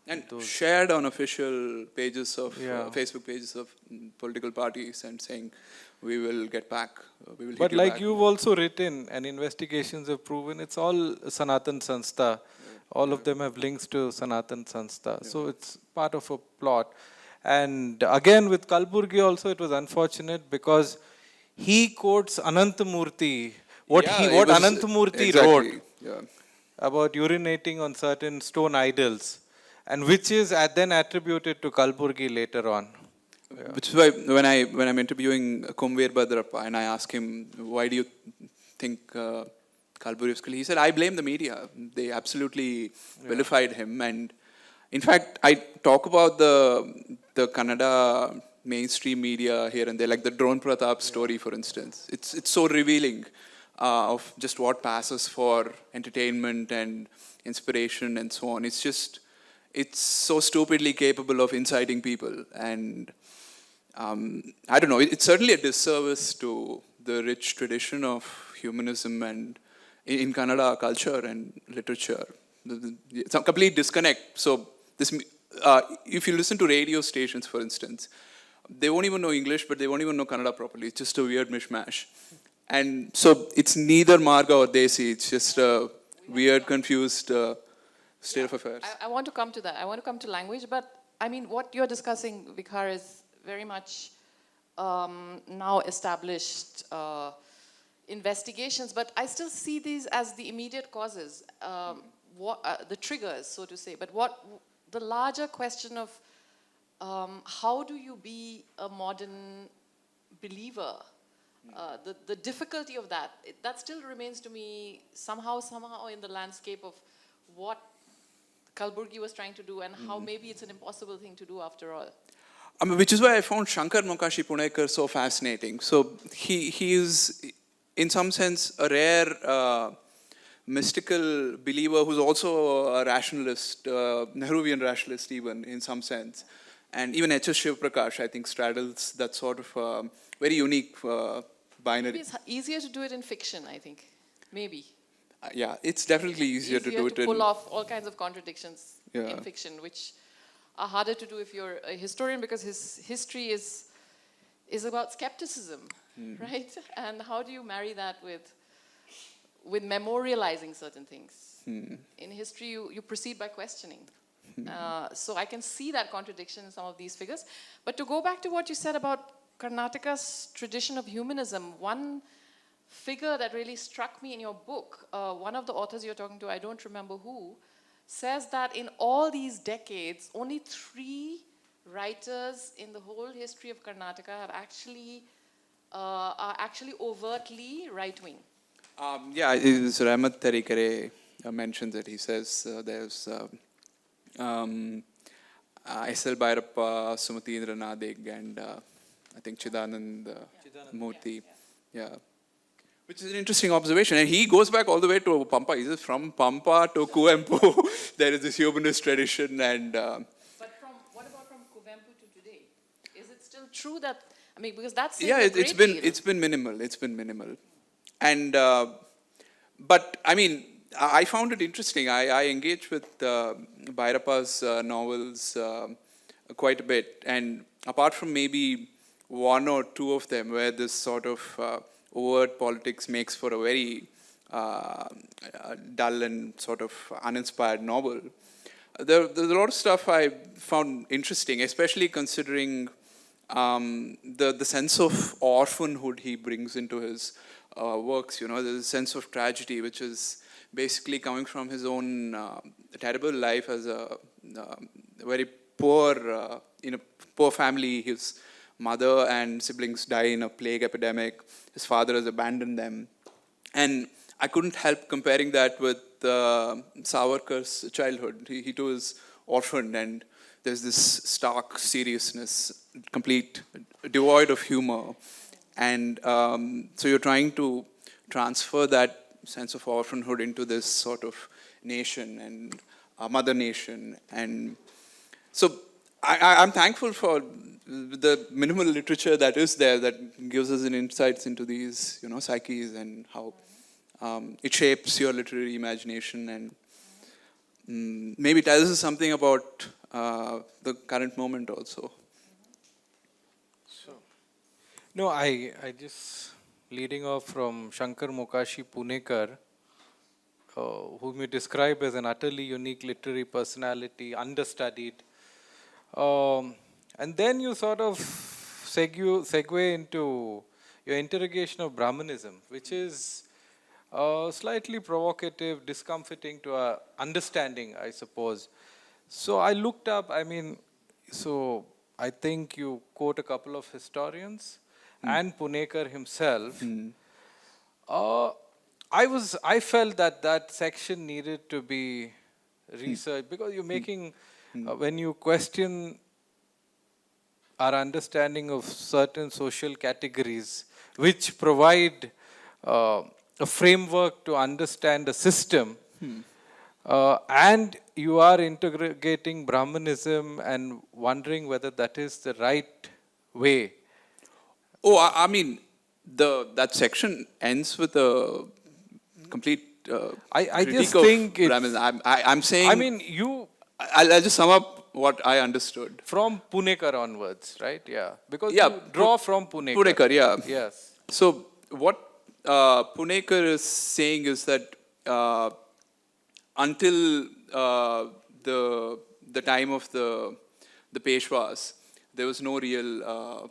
And shared on official pages of Facebook pages of political parties, and saying, we will get back, we will hit But you like back. you've also written, and investigations have proven, it's all Sanatan Sanstha. All of them have links to Sanatan Sanstha. So it's part of a plot. And again with Kalburgi also, it was unfortunate because he quotes Ananthamurthy, what Ananthamurthy wrote about urinating on certain stone idols, and which is then attributed to Kalburgi later on. Which is why when I'm interviewing Kumver Bhadrappa and I ask him, why do you think Kalburgi was killed? He said, I blame the media. They absolutely vilified him. And in fact, I talk about the Kannada mainstream media here and there, like the Drone Pratap story, for instance. It's so revealing of just what passes for entertainment and inspiration and so on. it's so stupidly capable of inciting people. And I don't know, it's certainly a disservice to the rich tradition of humanism and in Kannada culture and literature. It's a complete disconnect. So this, if you listen to radio stations, for instance, they won't even know English, but they won't even know Kannada properly. It's just a weird mishmash. And so it's neither Marga or Desi. It's just a weird, confused state of affairs. I want to come to that. I want to come to language, but I mean, what you're discussing, Vikhar, is very much now established investigations, but I still see these as the immediate causes, the triggers, so to say. But what the larger question of how do you be a modern believer? The difficulty of that, that still remains to me somehow in the landscape of what Kalburgi was trying to do and how maybe it's an impossible thing to do after all. Which is why I found Shankar Mokashi Punekar so fascinating. So he is, in some sense, a rare mystical believer who's also a rationalist, Nehruvian rationalist even, in some sense. And even H.S. Shiv Prakash, I think, straddles that sort of very unique binary. Maybe it's easier to do it in fiction, I think. Maybe. Yeah, it's definitely easier to do it pull off all kinds of contradictions in fiction, which are harder to do if you're a historian, because his history is about skepticism, right? And how do you marry that with memorializing certain things? In history, you proceed by questioning. So I can see that contradiction in some of these figures. But to go back to what you said about Karnataka's tradition of humanism, one figure that really struck me in your book, one of the authors you're talking to, I don't remember who, says that in all these decades, only 3 writers in the whole history of Karnataka have are actually overtly right-wing. Yeah, Ramat Tarikare mentions it. He says there's S.L. Bhairappa, Sumati Indranadig, and I think Chidanand Murthy. Yeah. Which is an interesting observation. And he goes back all the way to Pampa. He says from Pampa to Kuvempu, there is this humanist tradition. And but what about from Kuvempu to today? Is it still true that, I mean, because that's it's been minimal. And but I mean, I found it interesting. I engaged with Bhairappa's novels quite a bit, and apart from maybe 1 or 2 of them where this sort of overt politics makes for a very dull and sort of uninspired novel, there's a lot of stuff I found interesting, especially considering the sense of orphanhood he brings into his works. You know, there's a sense of tragedy, which is basically coming from his own terrible life as a very poor, in a poor family. His mother and siblings die in a plague epidemic. His father has abandoned them. And I couldn't help comparing that with Savarkar's childhood. He too is orphaned, and there's this stark seriousness, complete devoid of humor. And so you're trying to transfer that sense of orphanhood into this sort of nation and mother nation. And so I'm thankful for the minimal literature that is there that gives us an insights into these, psyches and how it shapes your literary imagination and maybe tells us something about the current moment also. So, no, I just leading off from Shankar Mokashi Punekar, whom you describe as an utterly unique literary personality, understudied. And then you sort of segue into your interrogation of Brahmanism, which is slightly provocative, discomforting to our understanding, I suppose. So I looked up, I think you quote a couple of historians and Punekar himself. I felt that section needed to be researched because you're making, when you question our understanding of certain social categories which provide a framework to understand a system, and you are integrating Brahmanism and wondering whether that is the right way. Oh, I mean, that section ends with a complete I critique just of think it's, Brahmanism. I'm saying. I mean, you I'll just sum up what I understood. from Punekar onwards, right? Yeah, because Yeah, you draw from Punekar. Punekar, yeah. Yes. So what Punekar is saying is that until the time of the Peshwas, there was no real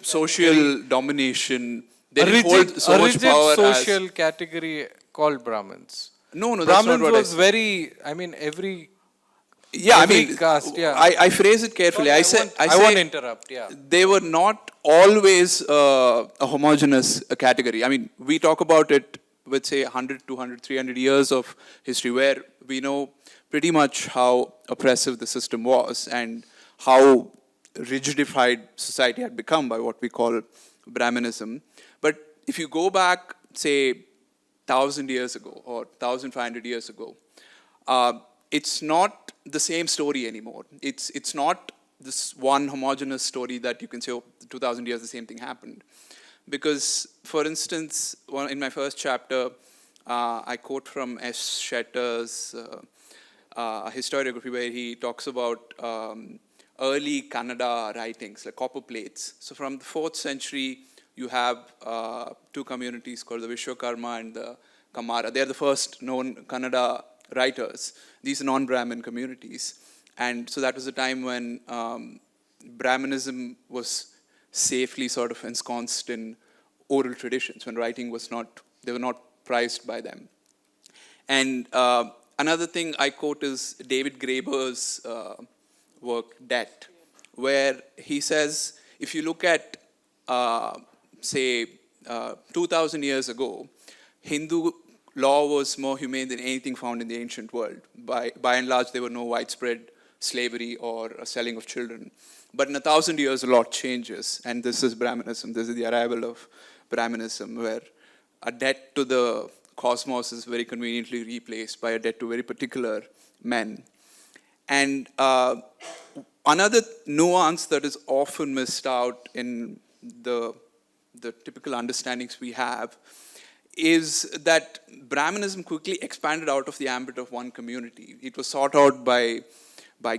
social domination. They A didn't hold so a much rigid power social category called Brahmins. No, that's not Brahmins what was I said. very, I mean, every Yeah, I every mean, caste, yeah. I phrase it carefully. Sorry, I I won't say interrupt, yeah. they were not always a homogeneous category. I mean, we talk about it with, say, 100, 200, 300 years of history where we know pretty much how oppressive the system was and how rigidified society had become by what we call Brahmanism. But if you go back, say, 1,000 years ago or 1,500 years ago, it's not the same story anymore. It's not this one homogeneous story that you can say, oh, 2,000 years the same thing happened. Because, for instance, in my first chapter, I quote from S. Shetter's historiography where he talks about early Kannada writings, like copper plates. So from the 4th century, you have two communities called the Vishwakarma and the Kamara. They are the first known Kannada writers. These are non-Brahmin communities. And so that was a time when Brahmanism was safely sort of ensconced in oral traditions, when writing was not, they were not prized by them. And another thing I quote is David Graeber's work, Debt, where he says, if you look at, say, 2,000 years ago, Hindu law was more humane than anything found in the ancient world. By and large, there were no widespread slavery or selling of children. But in 1,000 years, a lot changes. And this is Brahmanism. This is the arrival of Brahmanism, where a debt to the cosmos is very conveniently replaced by a debt to very particular men. And another nuance that is often missed out in the typical understandings we have is that Brahmanism quickly expanded out of the ambit of one community. It was sought out by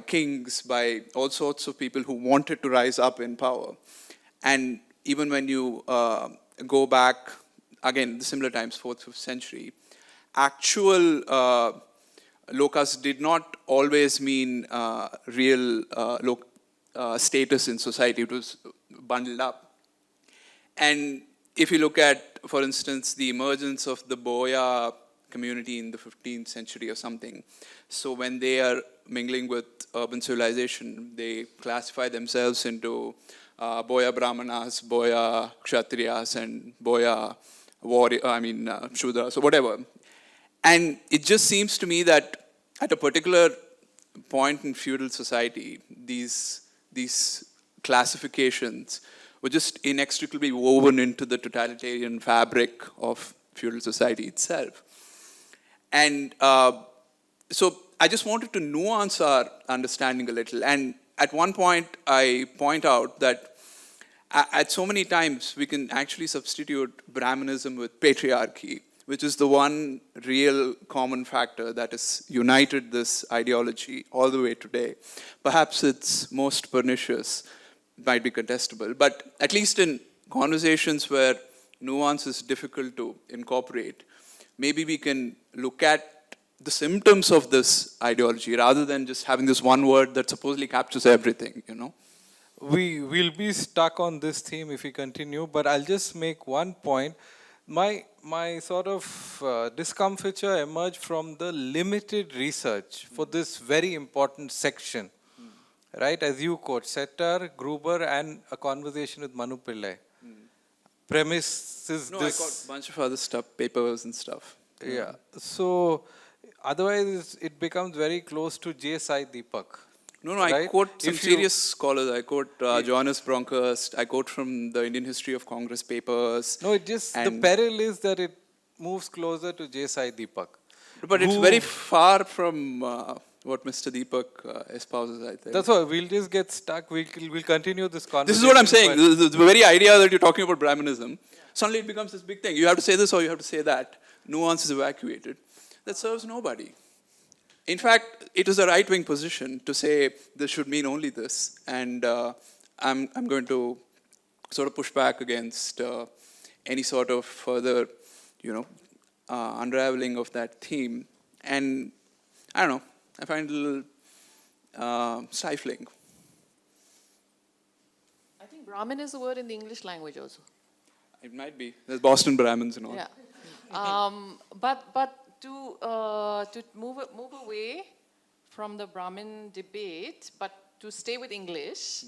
kings, by all sorts of people who wanted to rise up in power. And even when you go back, again, the similar times, 4th, 5th century, actual lokas did not always mean real status in society. It was bundled up. And if you look at, for instance, the emergence of the Boya community in the 15th century or something, so when they are mingling with urban civilization, they classify themselves into Boya Brahmanas, Boya Kshatriyas, and Boya Shudras, or whatever. And it just seems to me that at a particular point in feudal society, these classifications were just inextricably woven into the totalitarian fabric of feudal society itself. And so I just wanted to nuance our understanding a little. And at one point, I point out that at so many times, we can actually substitute Brahmanism with patriarchy, which is the one real common factor that has united this ideology all the way today. Perhaps its most pernicious might be contestable, but at least in conversations where nuance is difficult to incorporate, maybe we can look at the symptoms of this ideology rather than just having this one word that supposedly captures everything, you know? We will be stuck on this theme if we continue, but I'll just make one point. My sort of discomfiture emerged from the limited research for this very important section. Right, as you quote, Setter, Gruber, and a conversation with Manu Pillai. Premise is No, this. I got a bunch of other stuff, papers and stuff. Yeah. So, otherwise, it becomes very close to J. Sai Deepak. No, I right? quote some If serious scholars. I quote Johannes Bronkhorst. I quote from the Indian History of Congress papers. No, it just, the and- peril is that it moves closer to J. Sai Deepak. But it's who- very far from what Mr. Deepak espouses, I think. That's why we'll just get stuck. We'll continue this conversation. This is what I'm saying. but- The very idea that you're talking about Brahmanism, suddenly it becomes this big thing. You have to say this or you have to say that. Nuance is evacuated. That serves nobody. In fact, it is a right-wing position to say this should mean only this. And I'm going to sort of push back against any sort of further, unraveling of that theme. And I don't know, I find it a little stifling. I think Brahmin is a word in the English language also. It might be. There's Boston Brahmins and all. Yeah. But to move away from the Brahmin debate, but to stay with English,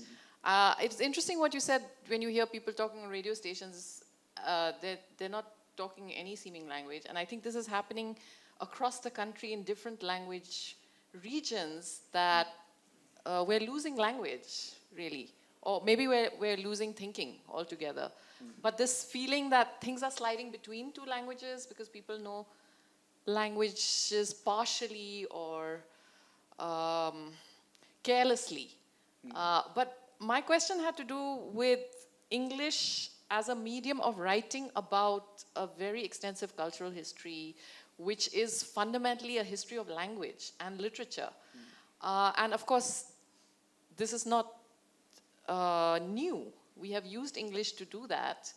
it's interesting what you said when you hear people talking on radio stations. They're not talking any seeming language, and I think this is happening across the country in different language regions. That we're losing language, really, or maybe we're losing thinking altogether. But this feeling that things are sliding between two languages because people know languages partially or carelessly. But my question had to do with English as a medium of writing about a very extensive cultural history, which is fundamentally a history of language and literature. And of course, this is not new. We have used English to do that.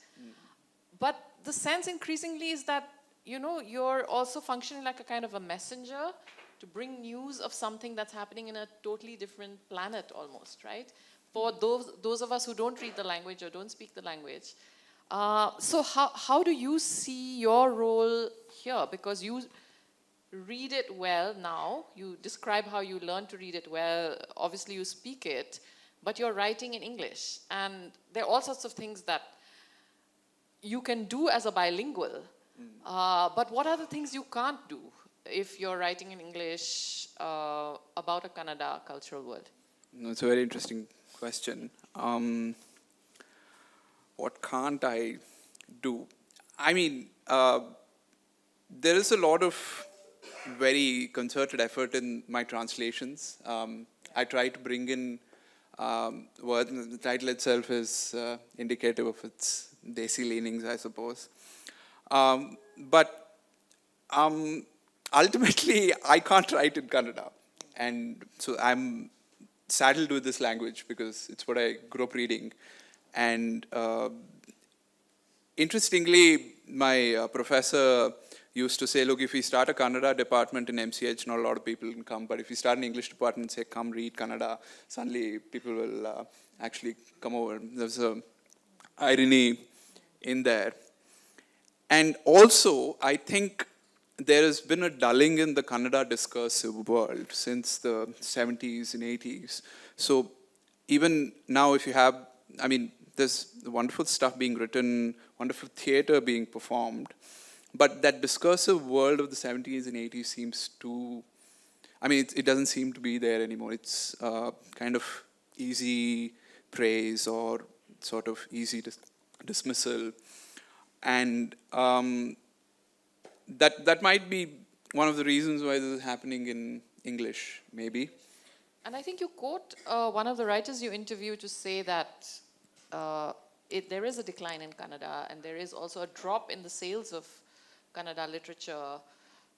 But the sense increasingly is that, you're also functioning like a kind of a messenger to bring news of something that's happening in a totally different planet almost, right? For those of us who don't read the language or don't speak the language. So how do you see your role here? Because you read it well now. You describe how you learn to read it well. Obviously, you speak it. But you're writing in English. And there are all sorts of things that you can do as a bilingual. But what are the things you can't do if you're writing in English about a Kannada cultural world? No, it's a very interesting question. What can't I do? I mean, there is a lot of very concerted effort in my translations. I try to bring in words. The title itself is indicative of its Desi leanings, I suppose. But ultimately, I can't write in Kannada. And so I'm saddled with this language because it's what I grew up reading. And interestingly, my professor used to say, look, if we start a Kannada department in MCH, not a lot of people can come. But if we start an English department and say, come read Kannada, suddenly people will actually come over. There's an irony in there. And also, I think there has been a dulling in the Kannada discursive world since the 70s and 80s. So even now, if you have, there's wonderful stuff being written, wonderful theater being performed, but that discursive world of the 70s and 80s seems to, it doesn't seem to be there anymore. It's kind of easy praise or sort of easy dismissal. And that might be one of the reasons why this is happening in English, maybe. And I think you quote one of the writers you interview to say that there is a decline in Kannada and there is also a drop in the sales of Kannada literature.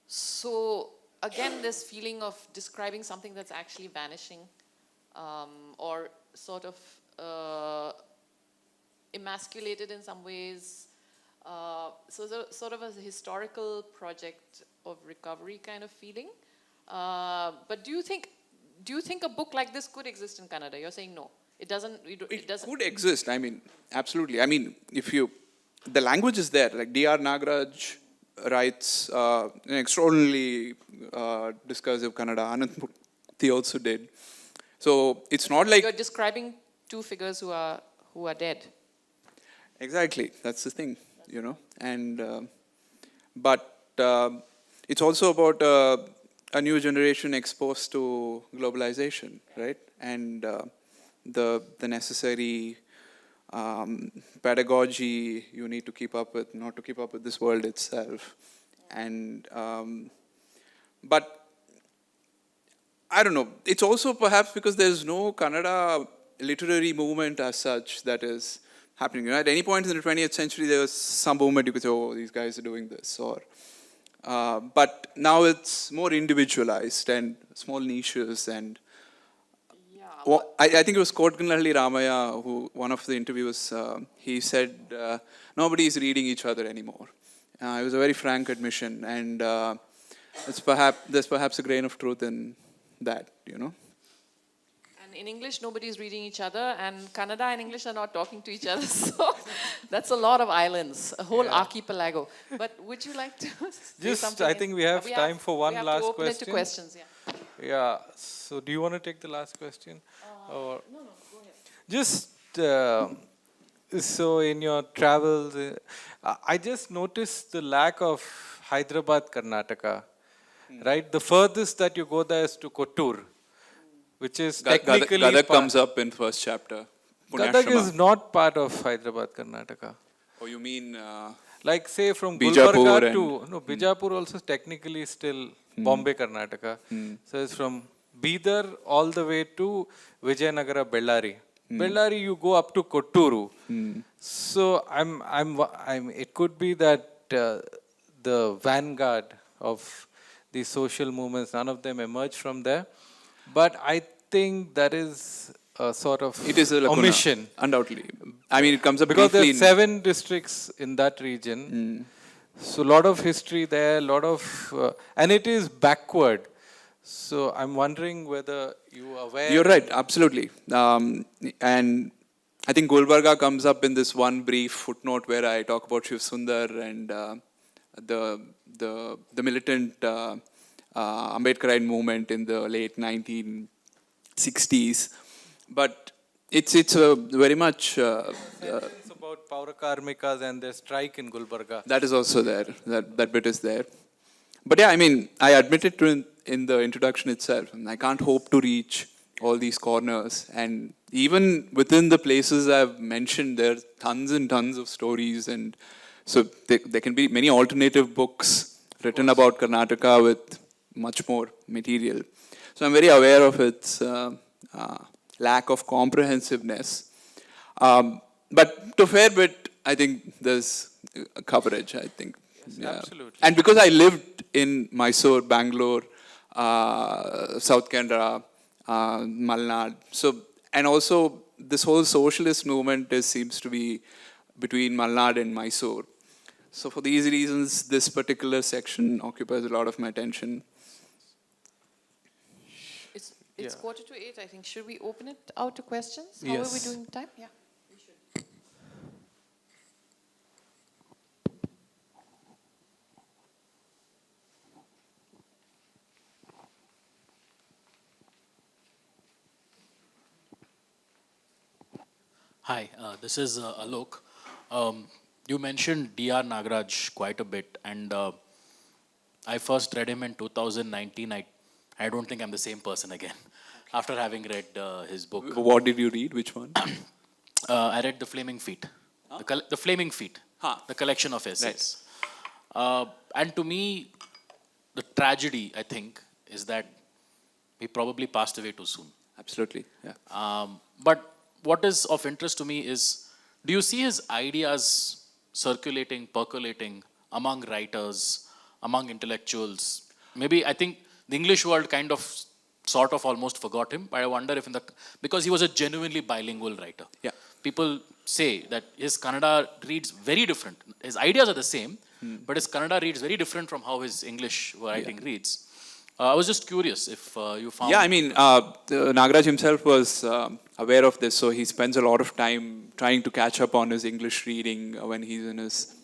So again, this feeling of describing something that's actually vanishing or sort of emasculated in some ways. So sort of a historical project of recovery kind of feeling. But do you think a book like this could exist in Kannada? You're saying no. It doesn't. It doesn't. Could exist. Absolutely. The language is there. Like D.R. Nagaraj writes an extraordinarily discursive Kannada. Ananthamurthy also did. So it's not like you're describing two figures who are dead. Exactly. That's the thing, And but it's also about a new generation exposed to globalization, right? And the necessary pedagogy you need to keep up with, not to keep up with this world itself. And but I don't know, it's also perhaps because there's no Kannada literary movement as such that is happening. At any point in the 20th century, there was some movement you could say, oh, these guys are doing this. But now it's more individualized and small niches. And I think it was Kodganalli Ramaya, who one of the interviews, he said, nobody is reading each other anymore. It was a very frank admission. And there's perhaps a grain of truth in that, And in English, nobody is reading each other, and Kannada and English are not talking to each other. So that's a lot of islands, a whole archipelago. But would you like to say something? I think we have time for one last to open question. It to questions, Yeah. So do you want to take the last question? No, go ahead. Just so in your travels, I just noticed the lack of Hyderabad, Karnataka. Right? The furthest that you go there is to Kottur, which is technically Gadag comes up in first chapter. Gadag is not part of Hyderabad, Karnataka. Oh, you mean like say from Bijapur Gulbarga to Bijapur also technically still Bombay, Karnataka. So it's from Bidar all the way to Vijayanagara, Bellary. Bellary you go up to Kotturu. So it could be that the vanguard of these social movements, none of them emerge from there. But I think that is a sort of omission. Undoubtedly. I mean, it comes up because briefly there are 7 districts in that region. So a lot of history there, and it is backward. So I'm wondering whether you are aware. You're right, absolutely. And I think Gulbarga comes up in this one brief footnote where I talk about Shiv Sundar and the militant Ambedkarite movement in the late 1960s. But it's very much... It's about Paurakarmikas and their strike in Gulbarga. That is also there. That bit is there. But yeah, I mean, I admit it in the introduction itself. I mean, I can't hope to reach all these corners. And even within the places I've mentioned, there are tons and tons of stories. And so there can be many alternative books written about Karnataka with much more material. So I'm very aware of its lack of comprehensiveness. But to a fair bit, I think there's coverage, I think. Yes, absolutely. And because I lived in Mysore, Bangalore, South Canara, Malnad, and also this whole socialist movement seems to be between Malnad and Mysore. So for these reasons, this particular section occupies a lot of my attention. It's 7:45, I think. Should we open it out to questions? How Yes. are we doing time? Yeah. We should. Hi, this is Alok. You mentioned D.R. Nagaraj quite a bit, and I first read him in 2019. I don't think I'm the same person again after having read his book. What did you read? Which one? I read The Flaming Feet. Huh? The Flaming Feet, the collection of essays. And to me, the tragedy, I think, is that he probably passed away too soon. Absolutely, yeah. But what is of interest to me is, do you see his ideas circulating, percolating among writers, among intellectuals? Maybe I think the English world kind of, sort of almost forgot him, but I wonder if because he was a genuinely bilingual writer. Yeah. People say that his Kannada reads very different. His ideas are the same, but his Kannada reads very different from how his English writing reads. I was just curious if you found... Yeah, I mean, Nagaraj himself was aware of this, so he spends a lot of time trying to catch up on his English reading when he's in his,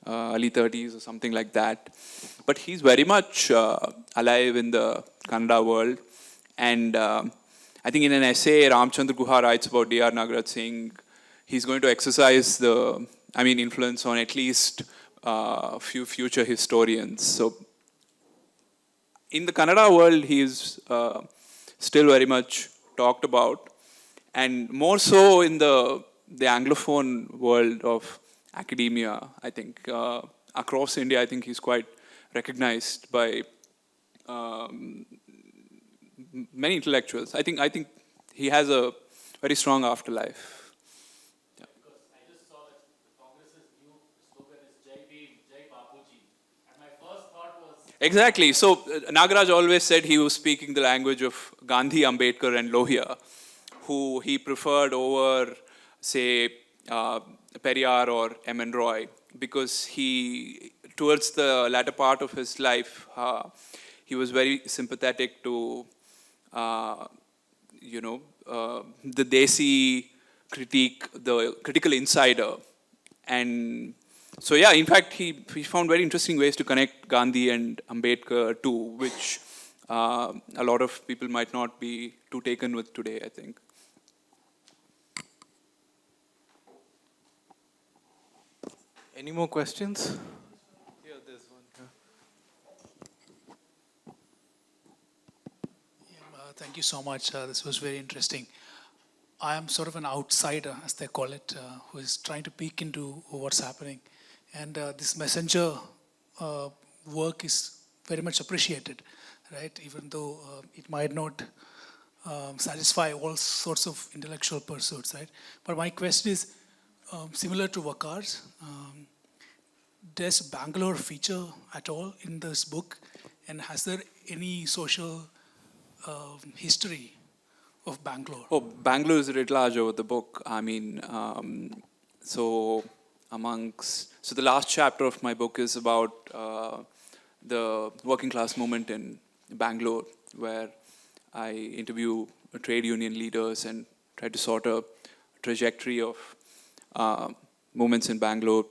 early 30s or something like that. But he's very much alive in the Kannada world. And I think in an essay, Ramchandra Guha writes about D.R. Nagaraj saying he's going to exercise influence on at least a few future historians. So in the Kannada world, he is still very much talked about, and more so in the the Anglophone world of academia, I think. Across India, I think he's quite recognized by many intellectuals. I think he has a very strong afterlife. Exactly. So Nagaraj always said he was speaking the language of Gandhi, Ambedkar, and Lohia, who he preferred over, say, Periyar or M.N. Roy, because he, towards the latter part of his life, he was very sympathetic to, the Desi critique, the critical insider, and so yeah, in fact, he found very interesting ways to connect Gandhi and Ambedkar too, which a lot of people might not be too taken with today, I think. Any more questions? Yeah, there's one. Thank you so much. This was very interesting. I am sort of an outsider, as they call it, who is trying to peek into what's happening. And this messenger work is very much appreciated, right? Even though it might not satisfy all sorts of intellectual pursuits, right? But my question is similar to Vakar's. Does Bangalore feature at all in this book? And has there any social history of Bangalore? Oh, Bangalore is writ large over the book. I mean, so the last chapter of my book is about the working class movement in Bangalore, where I interview trade union leaders and try to sort a trajectory of movements in Bangalore.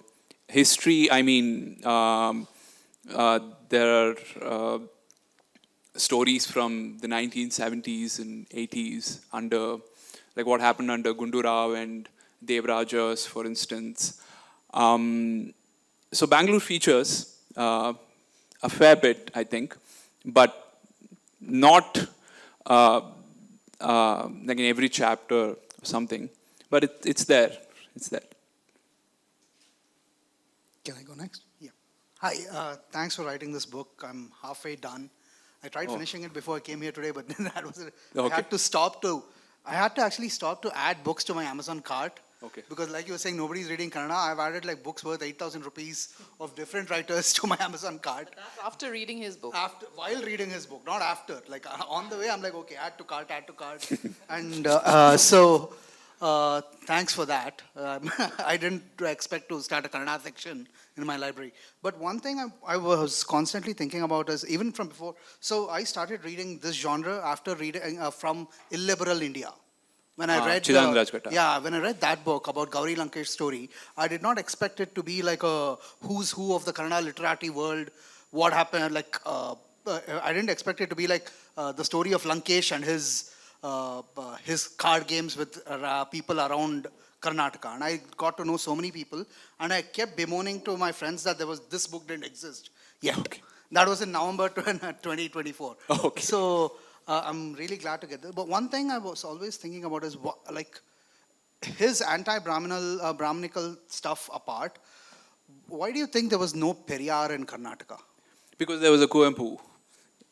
History, I mean, there are stories from the 1970s and 80s under, like what happened under Gundu Rao and Devrajas, for instance. So Bangalore features a fair bit, I think, but not like in every chapter or something. But it's there. It's there. Can I go next? Yeah. Hi. Thanks for writing this book. I'm halfway done. I tried finishing it before I came here today, but that was it. Okay. I had to actually stop to add books to my Amazon cart. Okay. Because like you were saying, nobody's reading Kannada. I've added like books worth 8,000 rupees of different writers to my Amazon cart. That's after reading his book. While reading his book, not after. Like on the way, I'm like, okay, add to cart. And thanks for that. I didn't expect to start a Kannada section in my library. But one thing I was constantly thinking about is, even from before, so I started reading this genre after reading from illiberal India. When I read when I read that book about Gauri Lankesh's story, I did not expect it to be like a who's who of the Kannada literary world. What happened? Like I didn't expect it to be like the story of Lankesh and his card games with people around Karnataka. And I got to know so many people, and I kept bemoaning to my friends that this book didn't exist yet. Okay. That was in November 2024. Okay. So. I'm really glad to get there. But one thing I was always thinking about is like his Brahmanical stuff apart. Why do you think there was no Periyar in Karnataka? Because there was a Kuvempu,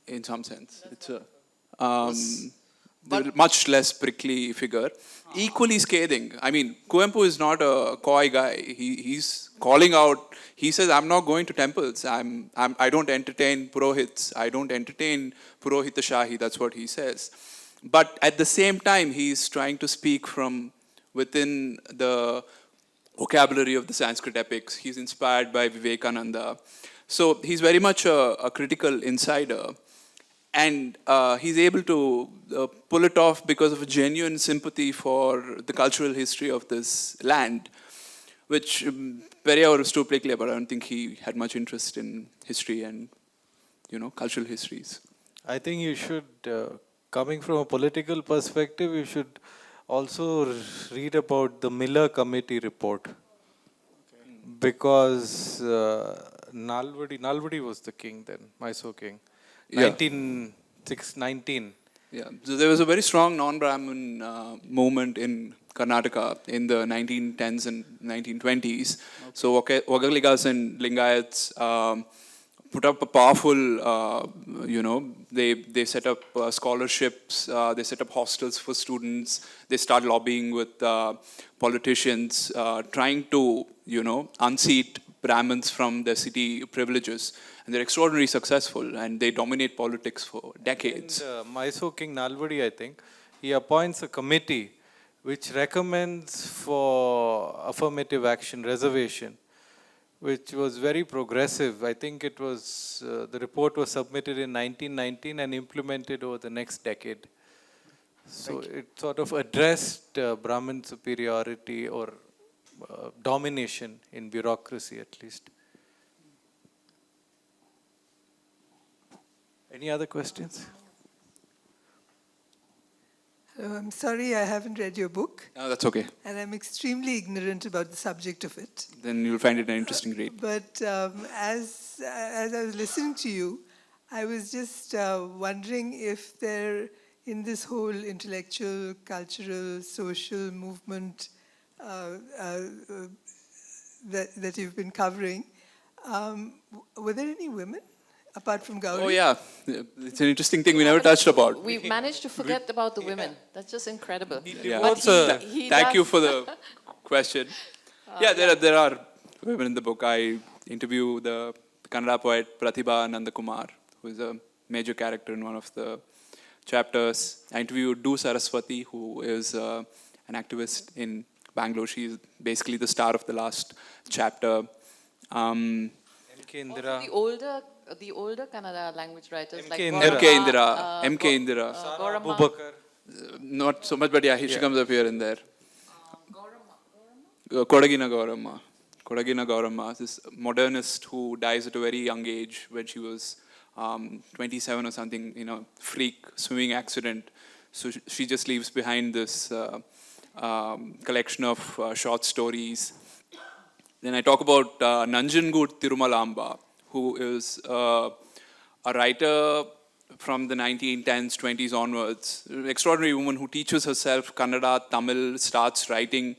in some sense. It's a much less prickly figure. Equally scathing. I mean, Kuvempu is not a coy guy. He's calling out. He says, I'm not going to temples. I don't entertain Purohits. I don't entertain Purohita Shahi. That's what he says. But at the same time, he's trying to speak from within the vocabulary of the Sanskrit epics. He's inspired by Vivekananda. So he's very much a critical insider. And he's able to pull it off because of a genuine sympathy for the cultural history of this land, which Periyar was too prickly, but I don't think he had much interest in history and, cultural histories. I think you should, coming from a political perspective, you should also read about the Miller Committee report. Okay. Because Nalvadi was the king then, Mysore king. 1919. Yeah, so there was a very strong non-Brahmin movement in Karnataka in the 1910s and 1920s. So Vagaligas and Lingayats put up a powerful, they set up scholarships, they set up hostels for students, they start lobbying with politicians, trying to, unseat Brahmins from their city privileges. And they're extraordinarily successful, and they dominate politics for decades. And Mysore King Nalvadi, I think, he appoints a committee which recommends for affirmative action reservation, which was very progressive. I think it was, the report was submitted in 1919 and implemented over the next decade. So it sort of addressed Brahmin superiority or domination in bureaucracy at least. Any other questions? I'm sorry I haven't read your book, No, that's okay. and I'm extremely ignorant about the subject of it. Then you'll find it an interesting read. But as I was listening to you, I was just wondering if there, in this whole intellectual, cultural, social movement that you've been covering, were there any women apart from Gauri? Oh yeah, it's an interesting thing we never touched about. We've managed to forget about the women. That's just incredible. Yeah. But he Thank you does- for the question. There are women in the book. I interview the Kannada poet Pratibha Nandakumar, who is a major character in one of the chapters. I interviewed Du Saraswathi, who is an activist in Bangalore. She's basically the star of the last chapter. M.K. Also Indira, the older Kannada language writers M.K. like Indira. M.K. Indira. M.K. Indira. Gaurama, Abubakar. Not so much, but yeah, she comes up here and there. Kodagina Gaurama. Kodagina Gaurama, this modernist who dies at a very young age when she was 27 or something, freak swimming accident. So she just leaves behind this collection of short stories. Then I talk about Nanjangood Tirumalamba, who is a writer from the 1910s, 20s onwards. An extraordinary woman who teaches herself Kannada, Tamil, starts writing.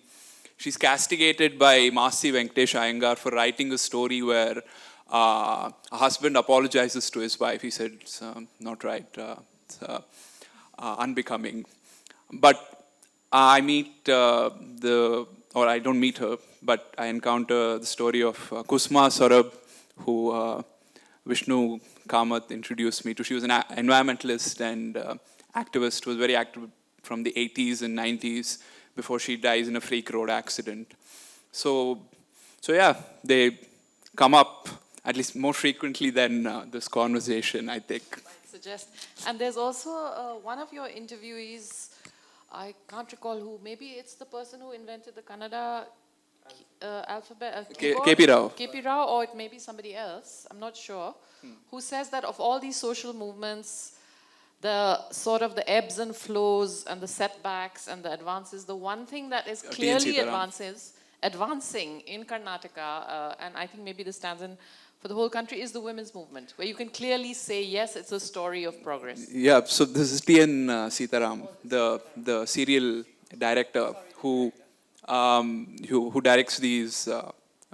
She's castigated by Masi Venkatesh Iyengar for writing a story where a husband apologizes to his wife. He said, it's not right, it's unbecoming. But I meet I don't meet her, but I encounter the story of Kusma Saurabh, who Vishnu Kamath introduced me to. She was an environmentalist and activist, was very active from the 80s and 90s before she dies in a freak road accident. So yeah, they come up at least more frequently than this conversation, I think. I suggest. And there's also one of your interviewees, I can't recall who, maybe it's the person who invented the Kannada alphabet. K.P. Rao. K.P. Rao, or it may be somebody else, I'm not sure, who says that of all these social movements, the sort of the ebbs and flows and the setbacks and the advances, the one thing that is clearly Seetharam. advancing in Karnataka, and I think maybe this stands in for the whole country, is the women's movement, where you can clearly say, yes, it's a story of progress. Yeah, so this is T.N. Seetharam, the serial director who directs these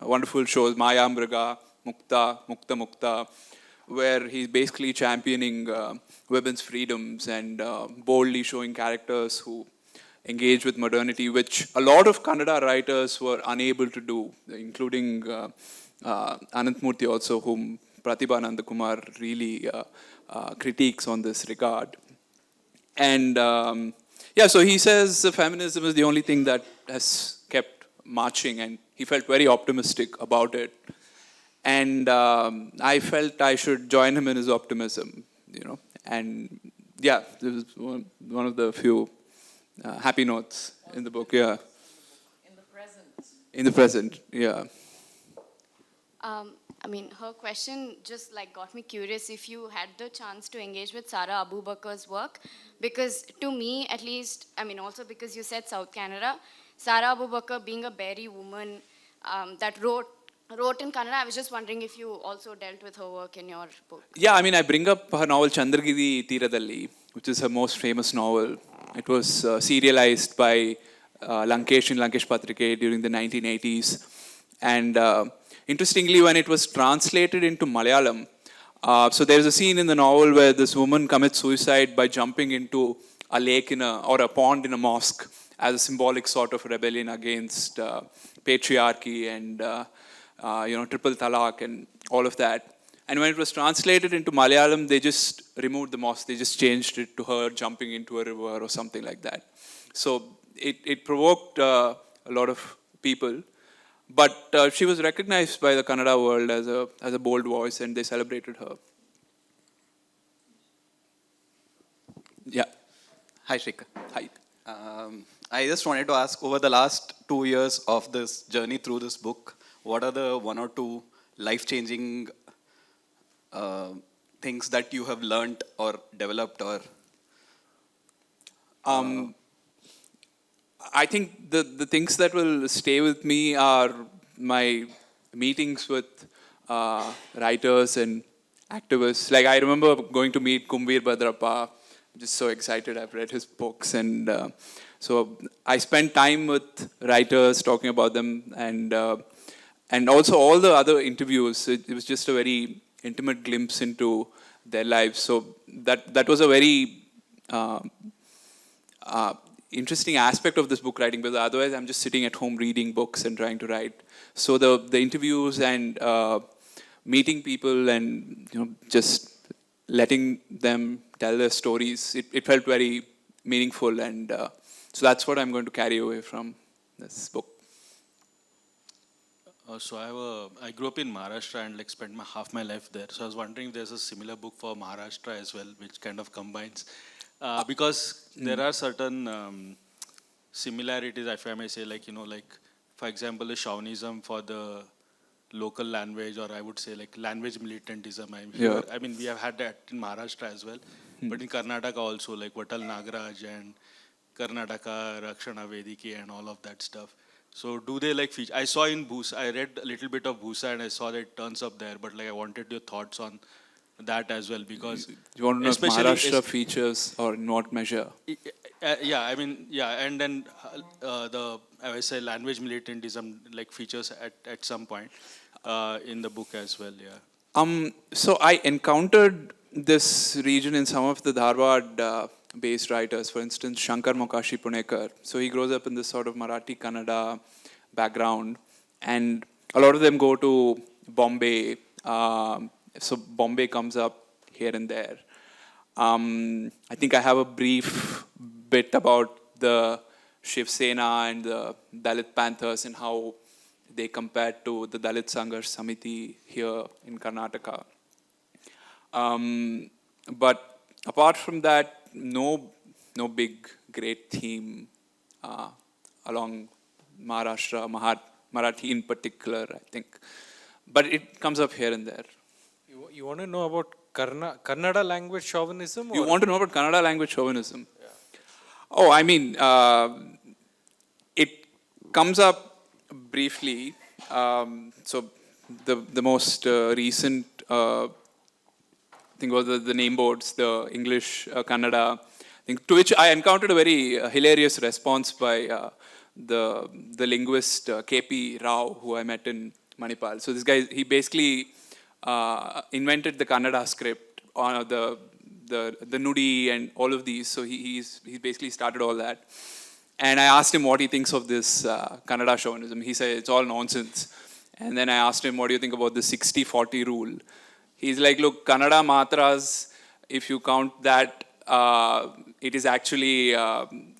wonderful shows, Maya Mriga, Mukta, where he's basically championing women's freedoms and boldly showing characters who engage with modernity, which a lot of Kannada writers were unable to do, including Ananthamurthy also, whom Pratibha Nandakumar really critiques on this regard. And so he says feminism is the only thing that has kept marching, and he felt very optimistic about it. And I felt I should join him in his optimism, And yeah, this was one of the few happy notes in the book, yeah. In the present. In the present, yeah. Her question just got me curious if you had the chance to engage with Sarah Abubakar's work, because to me at least, also because you said South Canada, Sarah Abubakar being a Berry woman that wrote in Kannada, I was just wondering if you also dealt with her work in your book. Yeah, I bring up her novel Chandragiri Tiradalli, which is her most famous novel. It was serialized by Lankesh in Lankesh Patrike during the 1980s. And interestingly, when it was translated into Malayalam, so there's a scene in the novel where this woman commits suicide by jumping into a lake or a pond in a mosque as a symbolic sort of rebellion against patriarchy and triple talaq and all of that. And when it was translated into Malayalam, they just removed the mosque. They just changed it to her jumping into a river or something like that. So it provoked a lot of people. But she was recognized by the Kannada world as a bold voice, and they celebrated her. Yeah. Hi, Shrika. Hi. I just wanted to ask, over the last 2 years of this journey through this book, what are the one or two life-changing things that you have learnt or developed or... I think the things that will stay with me are my meetings with writers and activists. Like, I remember going to meet Kumbir Bhadrappa. I'm just so excited. I've read his books. And so I spent time with writers, talking about them. And also all the other interviews. It was just a very intimate glimpse into their lives. So that was a very... interesting aspect of this book writing, because otherwise I'm just sitting at home reading books and trying to write. So the interviews and meeting people and just letting them tell their stories, it felt very meaningful, and so that's what I'm going to carry away from this book. I grew up in Maharashtra and spent half my life there. So I was wondering if there's a similar book for Maharashtra as well, which kind of combines. Because there are certain similarities, if I may say, for example, the chauvinism for the local language, or I would say language militantism. I mean, we have had that in Maharashtra as well, but in Karnataka also, Vatal Nagaraj and Karnataka Rakshana Vediki and all of that stuff. So do they feature? I saw in Bhusa, I read a little bit of Bhusa and I saw that it turns up there, but I wanted your thoughts on that as well, because you want to know if Maharashtra features or in what measure? And then I say language militantism features at some point in the book as well. So I encountered this region in some of the Dharwad based writers. For instance, Shankar Mokashi Punekar. So he grows up in this sort of Marathi Kannada background, and a lot of them go to Bombay. So Bombay comes up here and there. I think I have a brief bit about the Shiv Sena and the Dalit Panthers and how they compare to the Dalit Sangharsh Samiti here in Karnataka. But apart from that, no big great theme along Maharashtra, Marathi in particular, I think. But it comes up here and there. You want to know about Kannada language chauvinism? You want to know about Kannada language chauvinism? Yeah. Oh, I mean, it comes up briefly. So the most recent thing was the name boards, the English, Kannada, to which I encountered a very hilarious response by the linguist K.P. Rao, who I met in Manipal. So this guy, he basically invented the Kannada script on the Nudi and all of these. So he basically started all that. And I asked him what he thinks of this Kannada chauvinism. He said it's all nonsense. And then I asked him, what do you think about the 60-40 rule? He's like, look, Kannada matras, if you count that, it is actually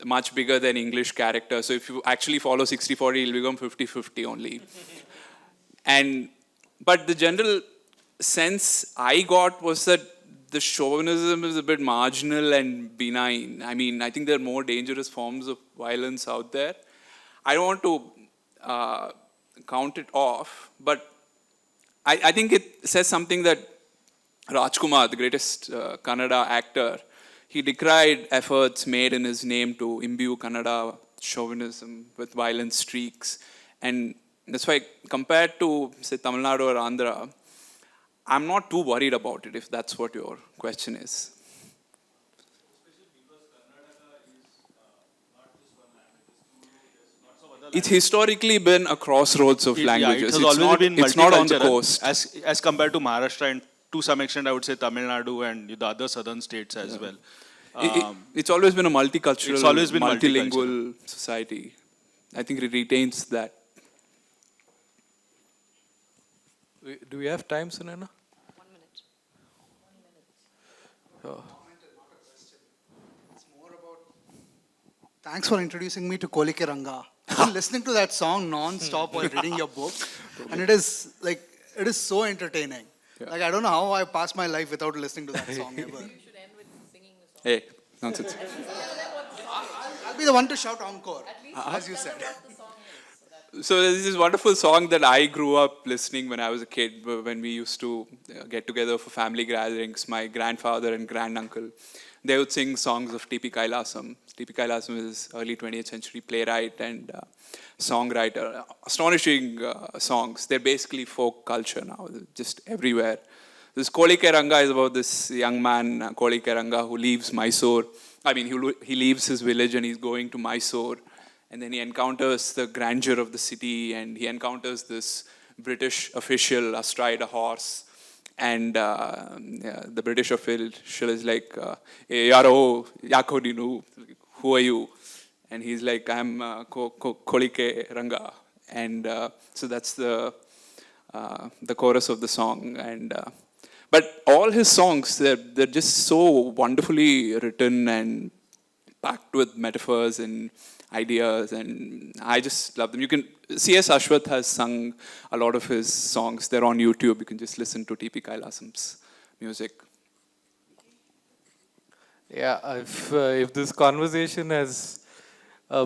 much bigger than English character. So if you actually follow 60-40, it'll become 50-50 only. But the general sense I got was that the chauvinism is a bit marginal and benign. I mean, I think there are more dangerous forms of violence out there. I don't want to count it off, but I think it says something that Rajkumar, the greatest Kannada actor, he decried efforts made in his name to imbue Kannada chauvinism with violent streaks. And that's why, compared to, say, Tamil Nadu or Andhra, I'm not too worried about it, if that's what your question is. It's historically been a crossroads of languages. It has always been it's not on the multicultural, coast. as compared to Maharashtra and to some extent I would say Tamil Nadu and the other southern states as well. It's always been a multicultural, It's always been multilingual society. I think it retains that. Do we have time, Sunana? 1 minute. Thanks for introducing me to Kolike Ranga. I've been listening to that song non-stop while reading your book, and it is so entertaining. Yeah. Like I don't know how I pass my life without listening to that song ever. Hey, nonsense. I'll be the one to shout encore, as you said. So there's this wonderful song that I grew up listening when I was a kid, when we used to get together for family gatherings. My grandfather and granduncle, they would sing songs of T.P. Kailasam. T.P. Kailasam is early 20th century playwright and songwriter. Astonishing songs. They're basically folk culture now, just everywhere. This Kolike Ranga is about this young man, Kolike Ranga, who leaves Mysore. I mean, he leaves his village and he's going to Mysore. And then he encounters the grandeur of the city, and he encounters this British official astride a horse. And the British official is like, Yaro, Yako Dinu, who are you? And he's like, I'm Kolike Ranga. And so that's the chorus of the song. And but all his songs, they're just so wonderfully written and packed with metaphors and ideas, and I just love them. You can, C.S. Ashwath has sung a lot of his songs. They're on YouTube. You can just listen to T.P. Kailasam's music. Yeah, if this conversation has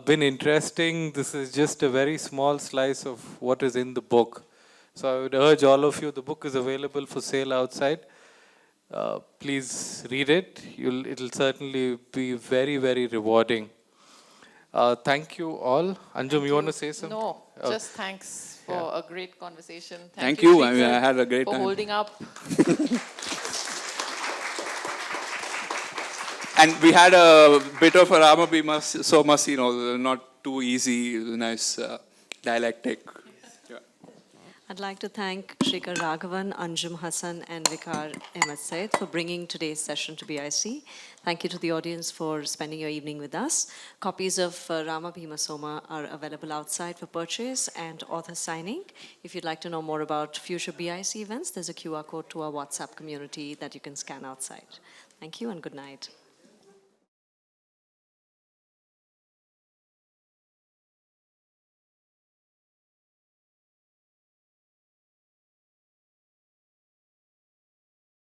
been interesting, this is just a very small slice of what is in the book. So I would urge all of you, the book is available for sale outside. Please read it. It'll certainly be very, very rewarding. Thank you all. Anjum, you want to say something? No, just thanks for a great conversation. Thank you. I mean, Shrikar, I had a great for time. holding up. And we had a bit of a Rama Bhima Soma, not too easy, nice dialectic. Yeah. I'd like to thank Shrikar Raghavan, Anjum Hassan, and Vikar Ahmed Said for bringing today's session to BIC. Thank you to the audience for spending your evening with us. Copies of Rama Bhima Soma are available outside for purchase and author signing. If you'd like to know more about future BIC events, there's a QR code to our WhatsApp community that you can scan outside. Thank you and good night.